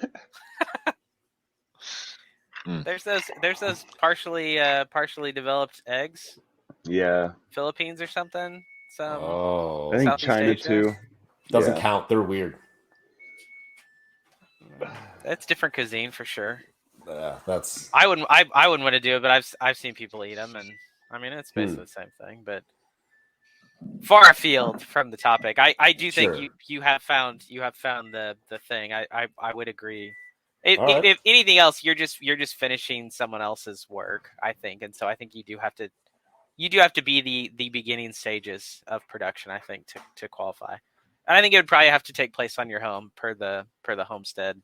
There's those partially developed eggs. Yeah, Philippines or something. Oh, I think Southeast China Asia. too. doesn't Yeah. count. They're weird. That's different cuisine for sure. That's I wouldn't want to do it, but I've seen people eat them, and I mean it's basically the same thing, but far afield from the topic. I do think Sure. you have found the thing. I would agree. All right. If anything else, you're just finishing someone else's work, I think, and so I think you do have to be the beginning stages of production, I think, to qualify. And I think it would probably have to take place on your home per the homestead,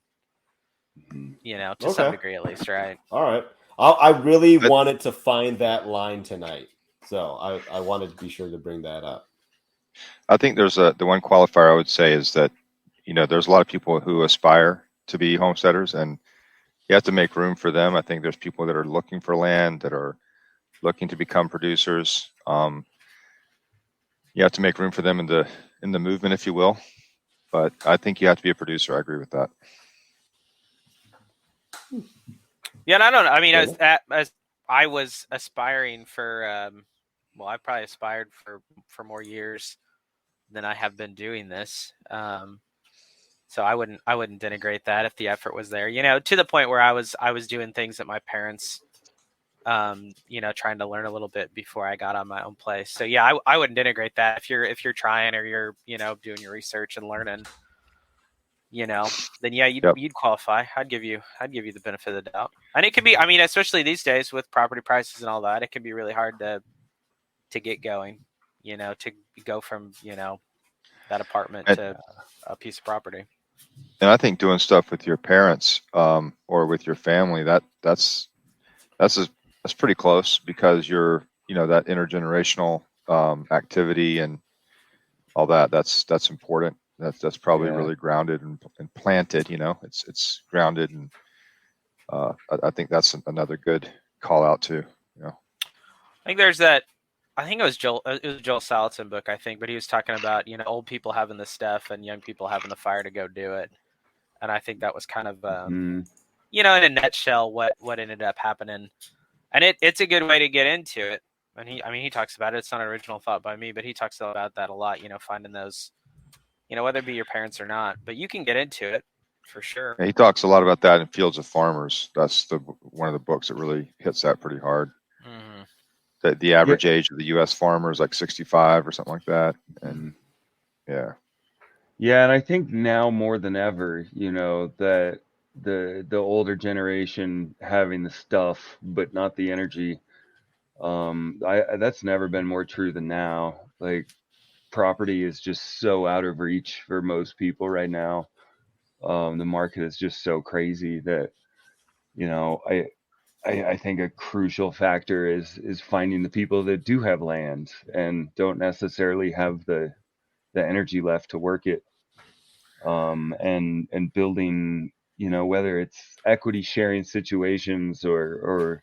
to some degree at least, right? All right. I really wanted to find that line tonight, so I wanted to be sure to bring that up. I think there's the one qualifier I would say is that, there's a lot of people who aspire to be homesteaders, and you have to make room for them. I think there's people that are looking for land, that are looking to become producers. You have to make room for them in the movement, if you will. But I think you have to be a producer. I agree with that. Yeah, and I don't know. I mean, as I was aspiring for, I probably aspired for more years than I have been doing this. So I wouldn't denigrate that if the effort was there. To the point where I was doing things that my parents, trying to learn a little bit before I got on my own place. So yeah, I wouldn't denigrate that if you're trying or you're doing your research and learning. Then yeah, you'd qualify. I'd give you the benefit of the doubt. And it can be, I mean, especially these days with property prices and all that, it can be really hard to get going, to go from, that apartment to a piece of property. And I think doing stuff with your parents or with your family, that's pretty close, because you're, that intergenerational activity and all that. That's important. That's probably really grounded and planted. It's grounded, and I think that's another good call out too. I think there's that. I think it was Joel Salatin book, I think, but he was talking about old people having the stuff and young people having the fire to go do it, and I think that was kind of in a nutshell what ended up happening, and it's a good way to get into it. And he talks about it. It's not an original thought by me, but he talks about that a lot. Finding those. Whether it be your parents or not, but you can get into it for sure. And he talks a lot about that in Fields of Farmers. That's one of the books that really hits that pretty hard. Mm-hmm. The average age of the U.S. farmer is like 65 or something like that, and yeah, and I think now more than ever, that the older generation having the stuff but not the energy. That's never been more true than now. Like, property is just so out of reach for most people right now. The market is just so crazy that, I think a crucial factor is finding the people that do have land and don't necessarily have the energy left to work it. And building, whether it's equity sharing situations or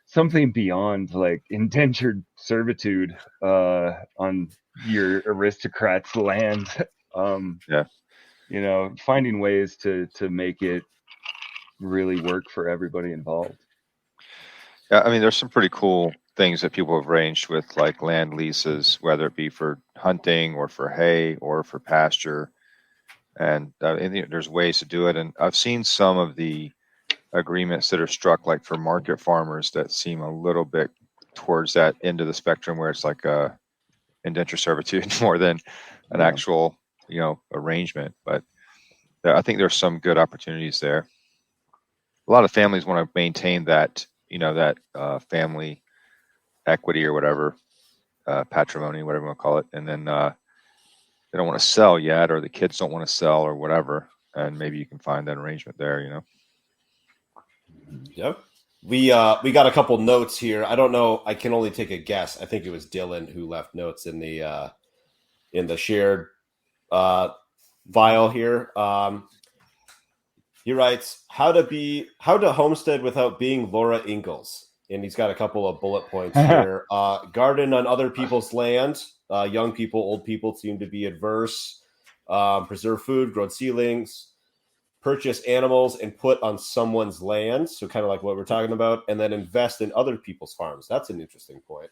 something beyond like indentured servitude on your aristocrat's land. Finding ways to make it really work for everybody involved. Yeah, I mean, there's some pretty cool things that people have arranged with, like land leases, whether it be for hunting or for hay or for pasture. And there's ways to do it. And I've seen some of the agreements that are struck like for market farmers that seem a little bit towards that end of the spectrum where it's like a indenture servitude more than an Yeah. actual, arrangement. But I think there's some good opportunities there. A lot of families want to maintain that, that family equity or whatever, patrimony, whatever you want to call it. And then they don't want to sell yet, or the kids don't want to sell or whatever. And maybe you can find that arrangement there, Yep. We got a couple notes here. I don't know. I can only take a guess. I think it was Dylan who left notes in the shared file here. He writes how to homestead without being Laura Ingalls, and he's got a couple of bullet points here. Garden on other people's land. Young people, old people seem to be adverse. Preserve food, grow ceilings. Purchase animals and put on someone's land, so kind of like what we're talking about, and then invest in other people's farms. That's an interesting point.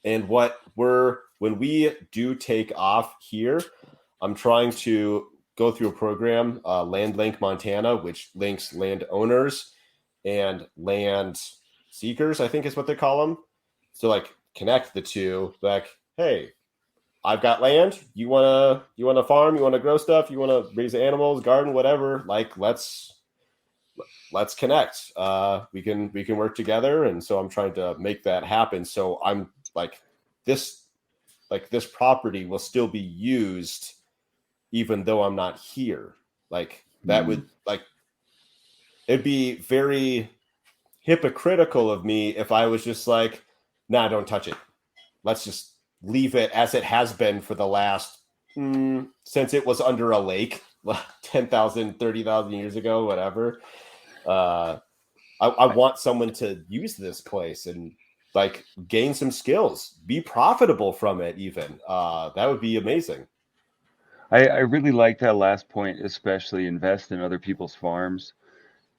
And when we do take off here, I'm trying to go through a program, Land Link Montana, which links landowners and land seekers, I think is what they call them. So like connect the two, like, hey, I've got land. You wanna farm? You wanna grow stuff? You wanna raise animals, garden, whatever? Like, let's connect. We can work together, and so I'm trying to make that happen. So I'm like this property will still be used, even though I'm not here. Like that would it'd be very hypocritical of me if I was just like, nah, don't touch it. Let's just leave it as it has been for the last since it was under a lake 10,000 30,000 years ago, whatever. I want someone to use this place and like gain some skills, be profitable from it even. That would be amazing. I really like that last point, especially invest in other people's farms.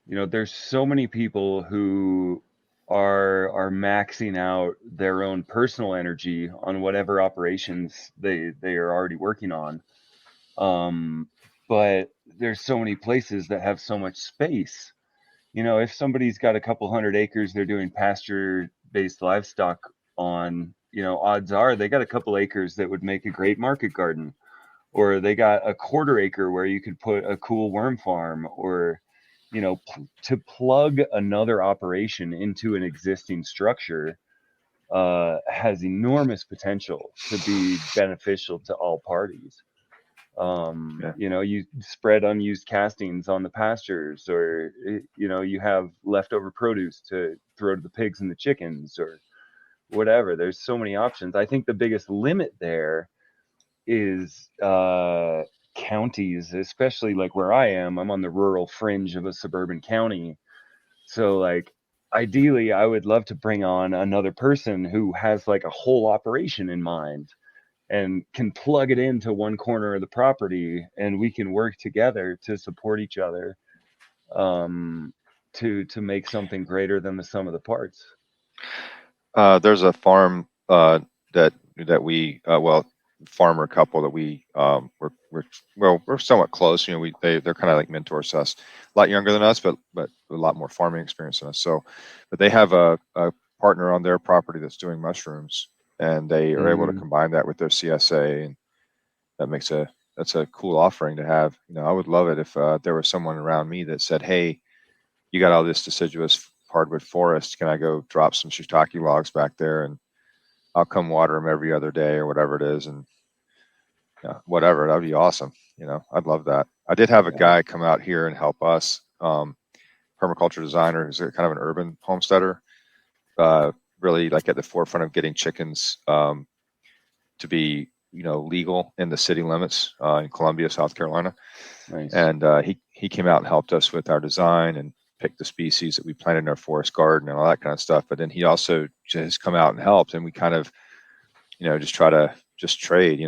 There's so many people who are maxing out their own personal energy on whatever operations they are already working on. But there's so many places that have so much space. If somebody's got a couple 100 acres they're doing pasture-based livestock on, odds are they got a couple acres that would make a great market garden, or they got a 1/4 acre where you could put a cool worm farm, or to plug another operation into an existing structure has enormous potential to be beneficial to all parties. You spread unused castings on the pastures, or you have leftover produce to throw to the pigs and the chickens, or whatever. There's so many options. I think the biggest limit there is counties, especially like where I am. I'm on the rural fringe of a suburban county. So like ideally I would love to bring on another person who has like a whole operation in mind and can plug it into one corner of the property, and we can work together to support each other to make something greater than the sum of the parts. There's a farm that we farmer couple that we we're somewhat close. They're kind of like mentors to us, a lot younger than us, but a lot more farming experience than us. So, but they have a partner on their property that's doing mushrooms, and they are able to combine that with their CSA, and that's a cool offering to have. I would love it if there was someone around me that said, hey, you got all this deciduous hardwood forest, can I go drop some shiitake logs back there, and I'll come water them every other day or whatever it is, and whatever. That'd be awesome. I'd love that. I did have a guy come out here and help us, permaculture designer who's kind of an urban homesteader, really like at the forefront of getting chickens to be legal in the city limits in Columbia, South Carolina. Nice. And he came out and helped us with our design and picked the species that we planted in our forest garden and all that kind of stuff. But then he also just come out and helped, and we kind of just try to just trade.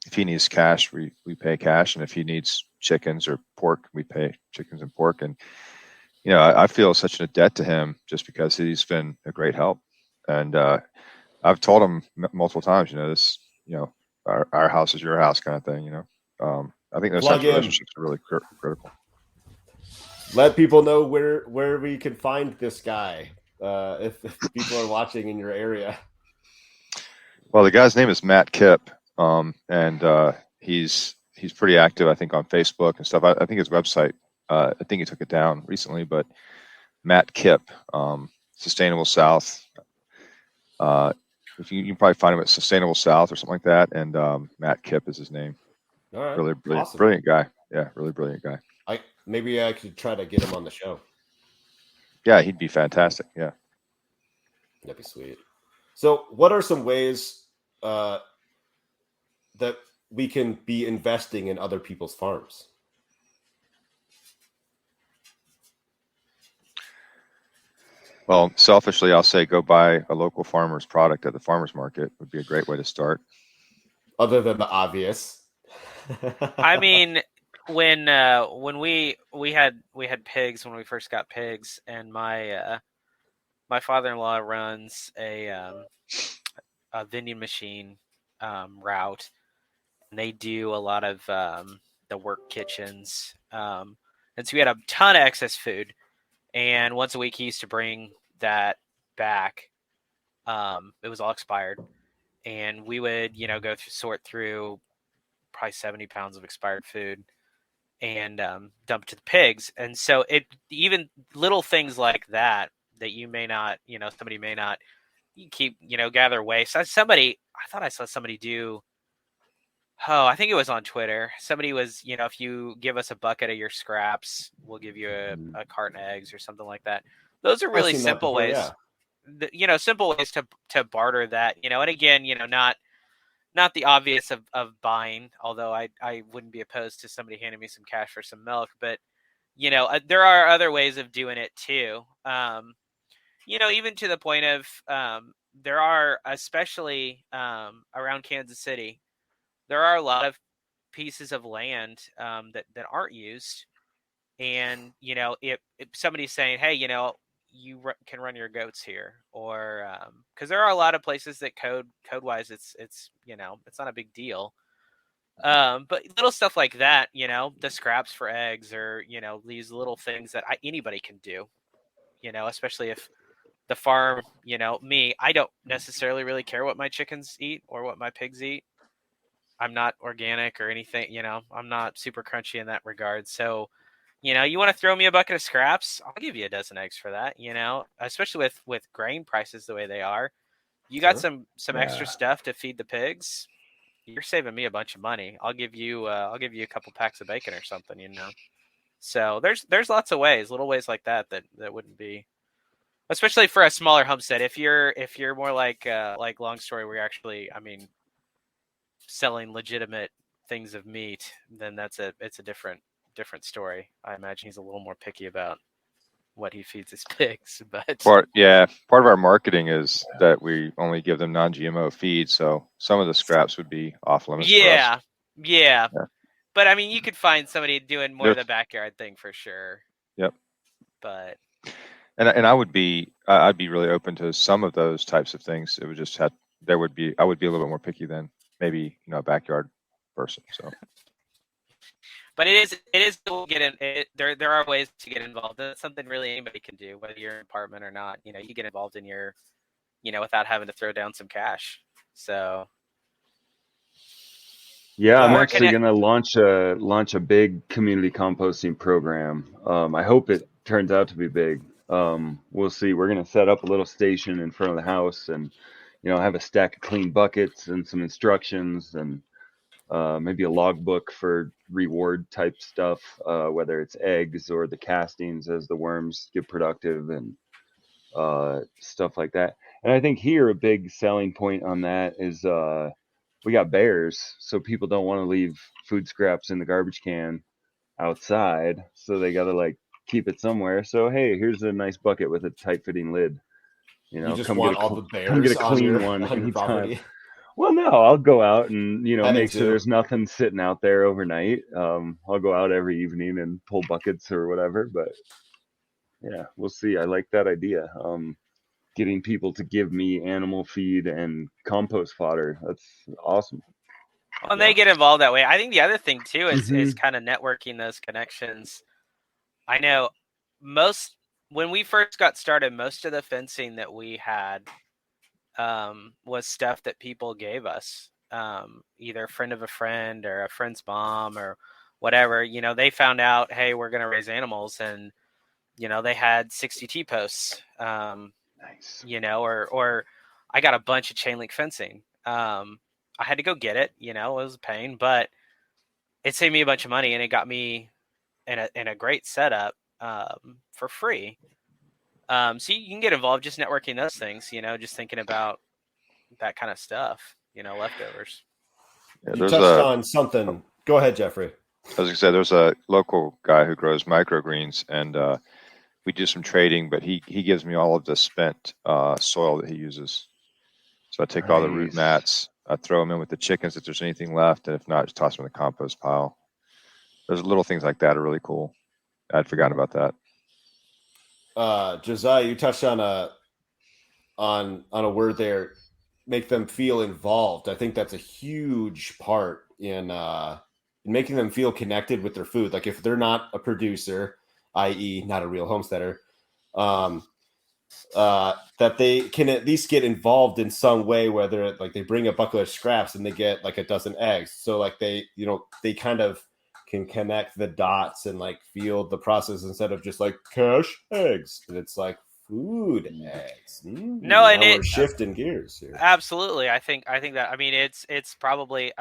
If he needs cash, we pay cash, and if he needs chickens or pork, we pay chickens and pork. And I feel such a debt to him just because he's been a great help. And I've told him multiple times, this, our house is your house kind of thing. I think those types of relationships are really critical. let people know where we can find this guy if people are watching in your area. Well, the guy's name is Matt Kipp, and he's pretty active, I think, on Facebook and stuff. I think his website, I think he took it down recently, but Matt Kipp, Sustainable South. If you can probably find him at Sustainable South or something like that, and Matt Kipp is his name. All right, Really brilliant, awesome. brilliant guy. Yeah, really brilliant guy. Maybe I could try to get him on the show. Yeah, he'd be fantastic. Yeah. That'd be sweet. So, what are some ways that we can be investing in other people's farms? Well, selfishly, I'll say go buy a local farmer's product at the farmer's market would be a great way to start. Other than the obvious. I mean, when we had pigs when we first got pigs, and my father-in-law runs a vending machine route, and they do a lot of the work kitchens, and so we had a ton of excess food, and once a week he used to bring that back. It was all expired, and we would sort through probably 70 pounds of expired food and dump it to the pigs. And so even little things like that you may not, somebody may not keep, gather waste. I thought I saw somebody do, I think it was on Twitter. Somebody was, if you give us a bucket of your scraps, we'll give you a carton of eggs or something like that. Those are really simple ways, simple ways to barter that, and again, not the obvious of buying, although I wouldn't be opposed to somebody handing me some cash for some milk, but there are other ways of doing it too. Even to the point of there are, especially around Kansas City, there are a lot of pieces of land that aren't used, and if somebody's saying, hey, you can run your goats here, or because there are a lot of places that code wise it's it's not a big deal, but little stuff like that, the scraps for eggs, or these little things that anybody can do, especially if the farm, I don't necessarily really care what my chickens eat or what my pigs eat. I'm not organic or anything, I'm not super crunchy in that regard. So, you want to throw me a bucket of scraps, I'll give you a dozen eggs for that, especially with grain prices the way they are. You got some extra stuff to feed the pigs, you're saving me a bunch of money. I'll give you a couple packs of bacon or something, So there's lots of ways, little ways like that wouldn't be, especially for a smaller homestead. If you're more like Long Story, where you're actually, selling legitimate things of meat, then it's a different story. I imagine he's a little more picky about what he feeds his pigs. But part of our marketing is that we only give them non-GMO feed, so some of the scraps would be off limits for us. Yeah. But you could find somebody doing more of the backyard thing for sure. Yep. But and I'd be really open to some of those types of things. It would just I would be a little bit more picky than maybe a backyard person. So, but it is there are ways to get involved. It's something really anybody can do, whether you're in an apartment or not. You get involved in your, without having to throw down some cash. So yeah, I'm actually going to launch a big community composting program. I hope it turns out to be big. We'll see. We're going to set up a little station in front of the house, and have a stack of clean buckets and some instructions, and maybe a logbook for reward type stuff, whether it's eggs or the castings as the worms get productive, and stuff like that. And I think here a big selling point on that is we got bears, so people don't want to leave food scraps in the garbage can outside, so they got to keep it somewhere. So hey, here's a nice bucket with a tight fitting lid. You just want all the bears get a clean on your property. Well, no, I'll go out and make sure too. there's nothing sitting out there overnight. I'll go out every evening and pull buckets or whatever. But yeah, we'll see. I like that idea. Getting people to give me animal feed and compost fodder. That's awesome. Well, and they get involved that way. I think the other thing too is kind of networking those connections. I know when we first got started, most of the fencing that we had was stuff that people gave us, either a friend of a friend or a friend's mom or whatever. They found out, hey, we're going to raise animals, and they had 60 T-posts, Nice. or I got a bunch of chain link fencing. I had to go get it, it was a pain, but it saved me a bunch of money, and it got me in a great setup for free. So you can get involved just networking those things, just thinking about that kind of stuff, leftovers. Yeah, You there's touched a. on something. Go ahead, Jeffrey. I was gonna say there's a local guy who grows microgreens, and we do some trading, but he gives me all of the spent soil that he uses. So I take all the root Nice. mats, I throw them in with the chickens if there's anything left, and if not, just toss them in the compost pile. There's little things like that are really cool. I'd forgotten about that. Josiah, you touched on a word there. Make them feel involved. I think that's a huge part in making them feel connected with their food. Like if they're not a producer, i.e., not a real homesteader, that they can at least get involved in some way, whether like they bring a bucket of scraps and they get like a dozen eggs. So like they kind of can connect the dots and like feel the process instead of just like cash eggs. And it's like food eggs. No, and we're shifting gears here. Absolutely. I think that, it's probably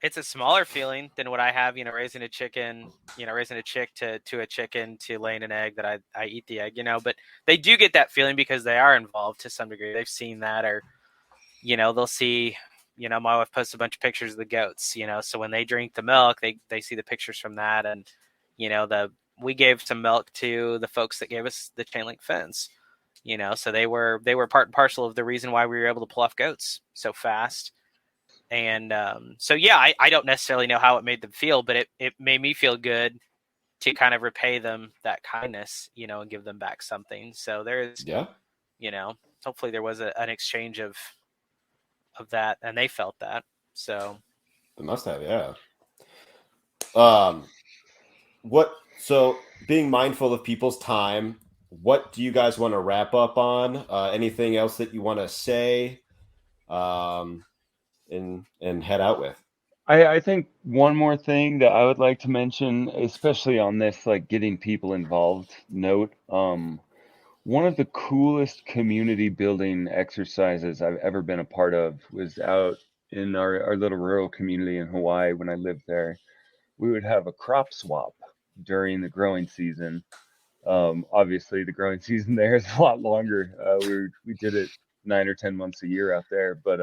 it's a smaller feeling than what I have, raising a chicken, raising a chick to a chicken to laying an egg that I eat the egg, but they do get that feeling because they are involved to some degree. They've seen that, or, they'll see, my wife posts a bunch of pictures of the goats, so when they drink the milk, they see the pictures from that. And, we gave some milk to the folks that gave us the chain link fence, so they were part and parcel of the reason why we were able to pull off goats so fast. And so, yeah, I don't necessarily know how it made them feel, but it made me feel good to kind of repay them that kindness, and give them back something. So there's, hopefully there was an exchange of that, and they felt that. So They must have, yeah. So being mindful of people's time, what do you guys want to wrap up on? Anything else that you want to say? And head out with. I think one more thing that I would like to mention, especially on this like getting people involved note, one of the coolest community building exercises I've ever been a part of was out in our little rural community in Hawaii when I lived there. We would have a crop swap during the growing season. Obviously, the growing season there is a lot longer. We did it 9 or 10 months a year out there, but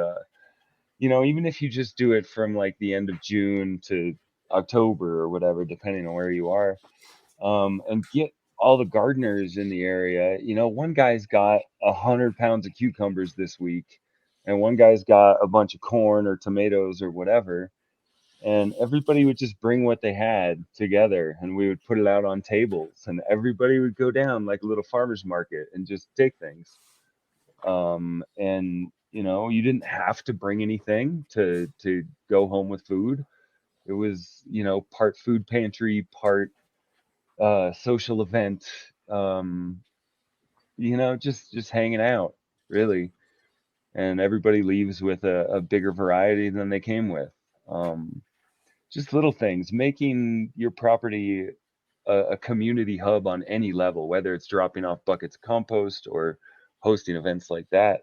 even if you just do it from like the end of June to October or whatever, depending on where you are, and get all the gardeners in the area. One guy's got 100 pounds of cucumbers this week, and one guy's got a bunch of corn or tomatoes or whatever. And everybody would just bring what they had together, and we would put it out on tables, and everybody would go down like a little farmer's market and just take things. And you didn't have to bring anything to go home with food. It was, part food pantry, part social event, just hanging out, really. And everybody leaves with a bigger variety than they came with. Just little things, making your property a community hub on any level, whether it's dropping off buckets of compost or hosting events like that.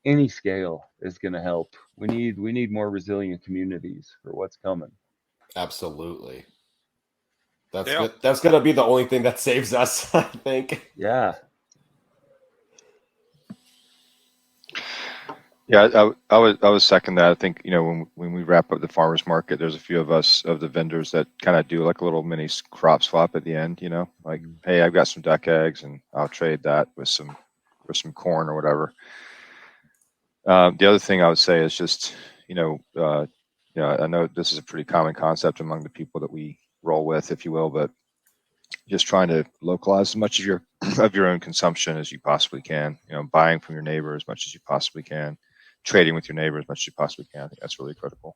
Any scale is going to help. We need more resilient communities for what's coming. Absolutely. That's going to be the only thing that saves us, I think. Yeah. Yeah, I would second that. I think when we wrap up the farmers market, there's a few of us of the vendors that kind of do like a little mini crop swap at the end. Like, hey, I've got some duck eggs, and I'll trade that with some corn or whatever. The other thing I would say is just I know this is a pretty common concept among the people that we roll with, if you will, but just trying to localize as much of your own consumption as you possibly can. Buying from your neighbor as much as you possibly can. Trading with your neighbor as much as you possibly can. I think that's really critical.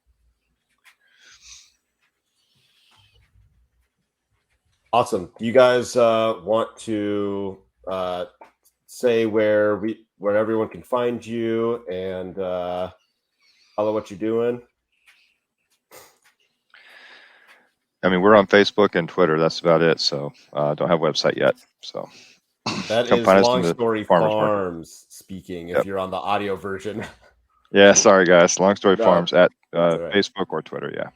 Awesome. Do you guys want to say where everyone can find you and follow what you're doing? I mean, we're on Facebook and Twitter. That's about it. So don't have a website yet. So That come is find us in Long the Story farmers market. Farms speaking. If Yep. you're on the audio version. Yeah, sorry guys. Long Story No, Farms at that's all right. Facebook or Twitter. Yeah.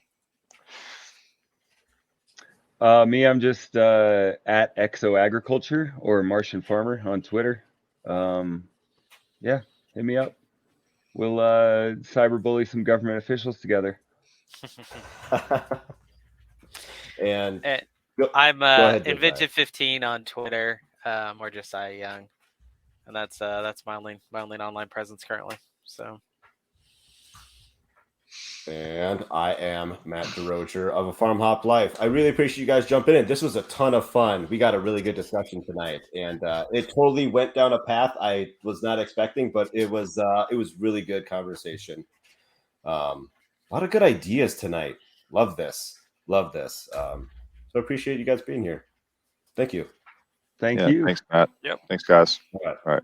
Me, I'm just at Exo Agriculture or Martian Farmer on Twitter. Yeah, hit me up. We'll cyberbully some government officials together. And I'm ahead, Josiah. Inventive15 on Twitter, or Josiah Young, and that's my only online presence currently. So. And I am Matt Derosier of A Farm Hop Life. I really appreciate you guys jumping in. This was a ton of fun. We got a really good discussion tonight, and it totally went down a path I was not expecting, but it was really good conversation. A lot of good ideas tonight. Love this. So appreciate you guys being here. Thank you. Thank you. Thanks, Matt. Yep. Thanks, guys. All right. All right.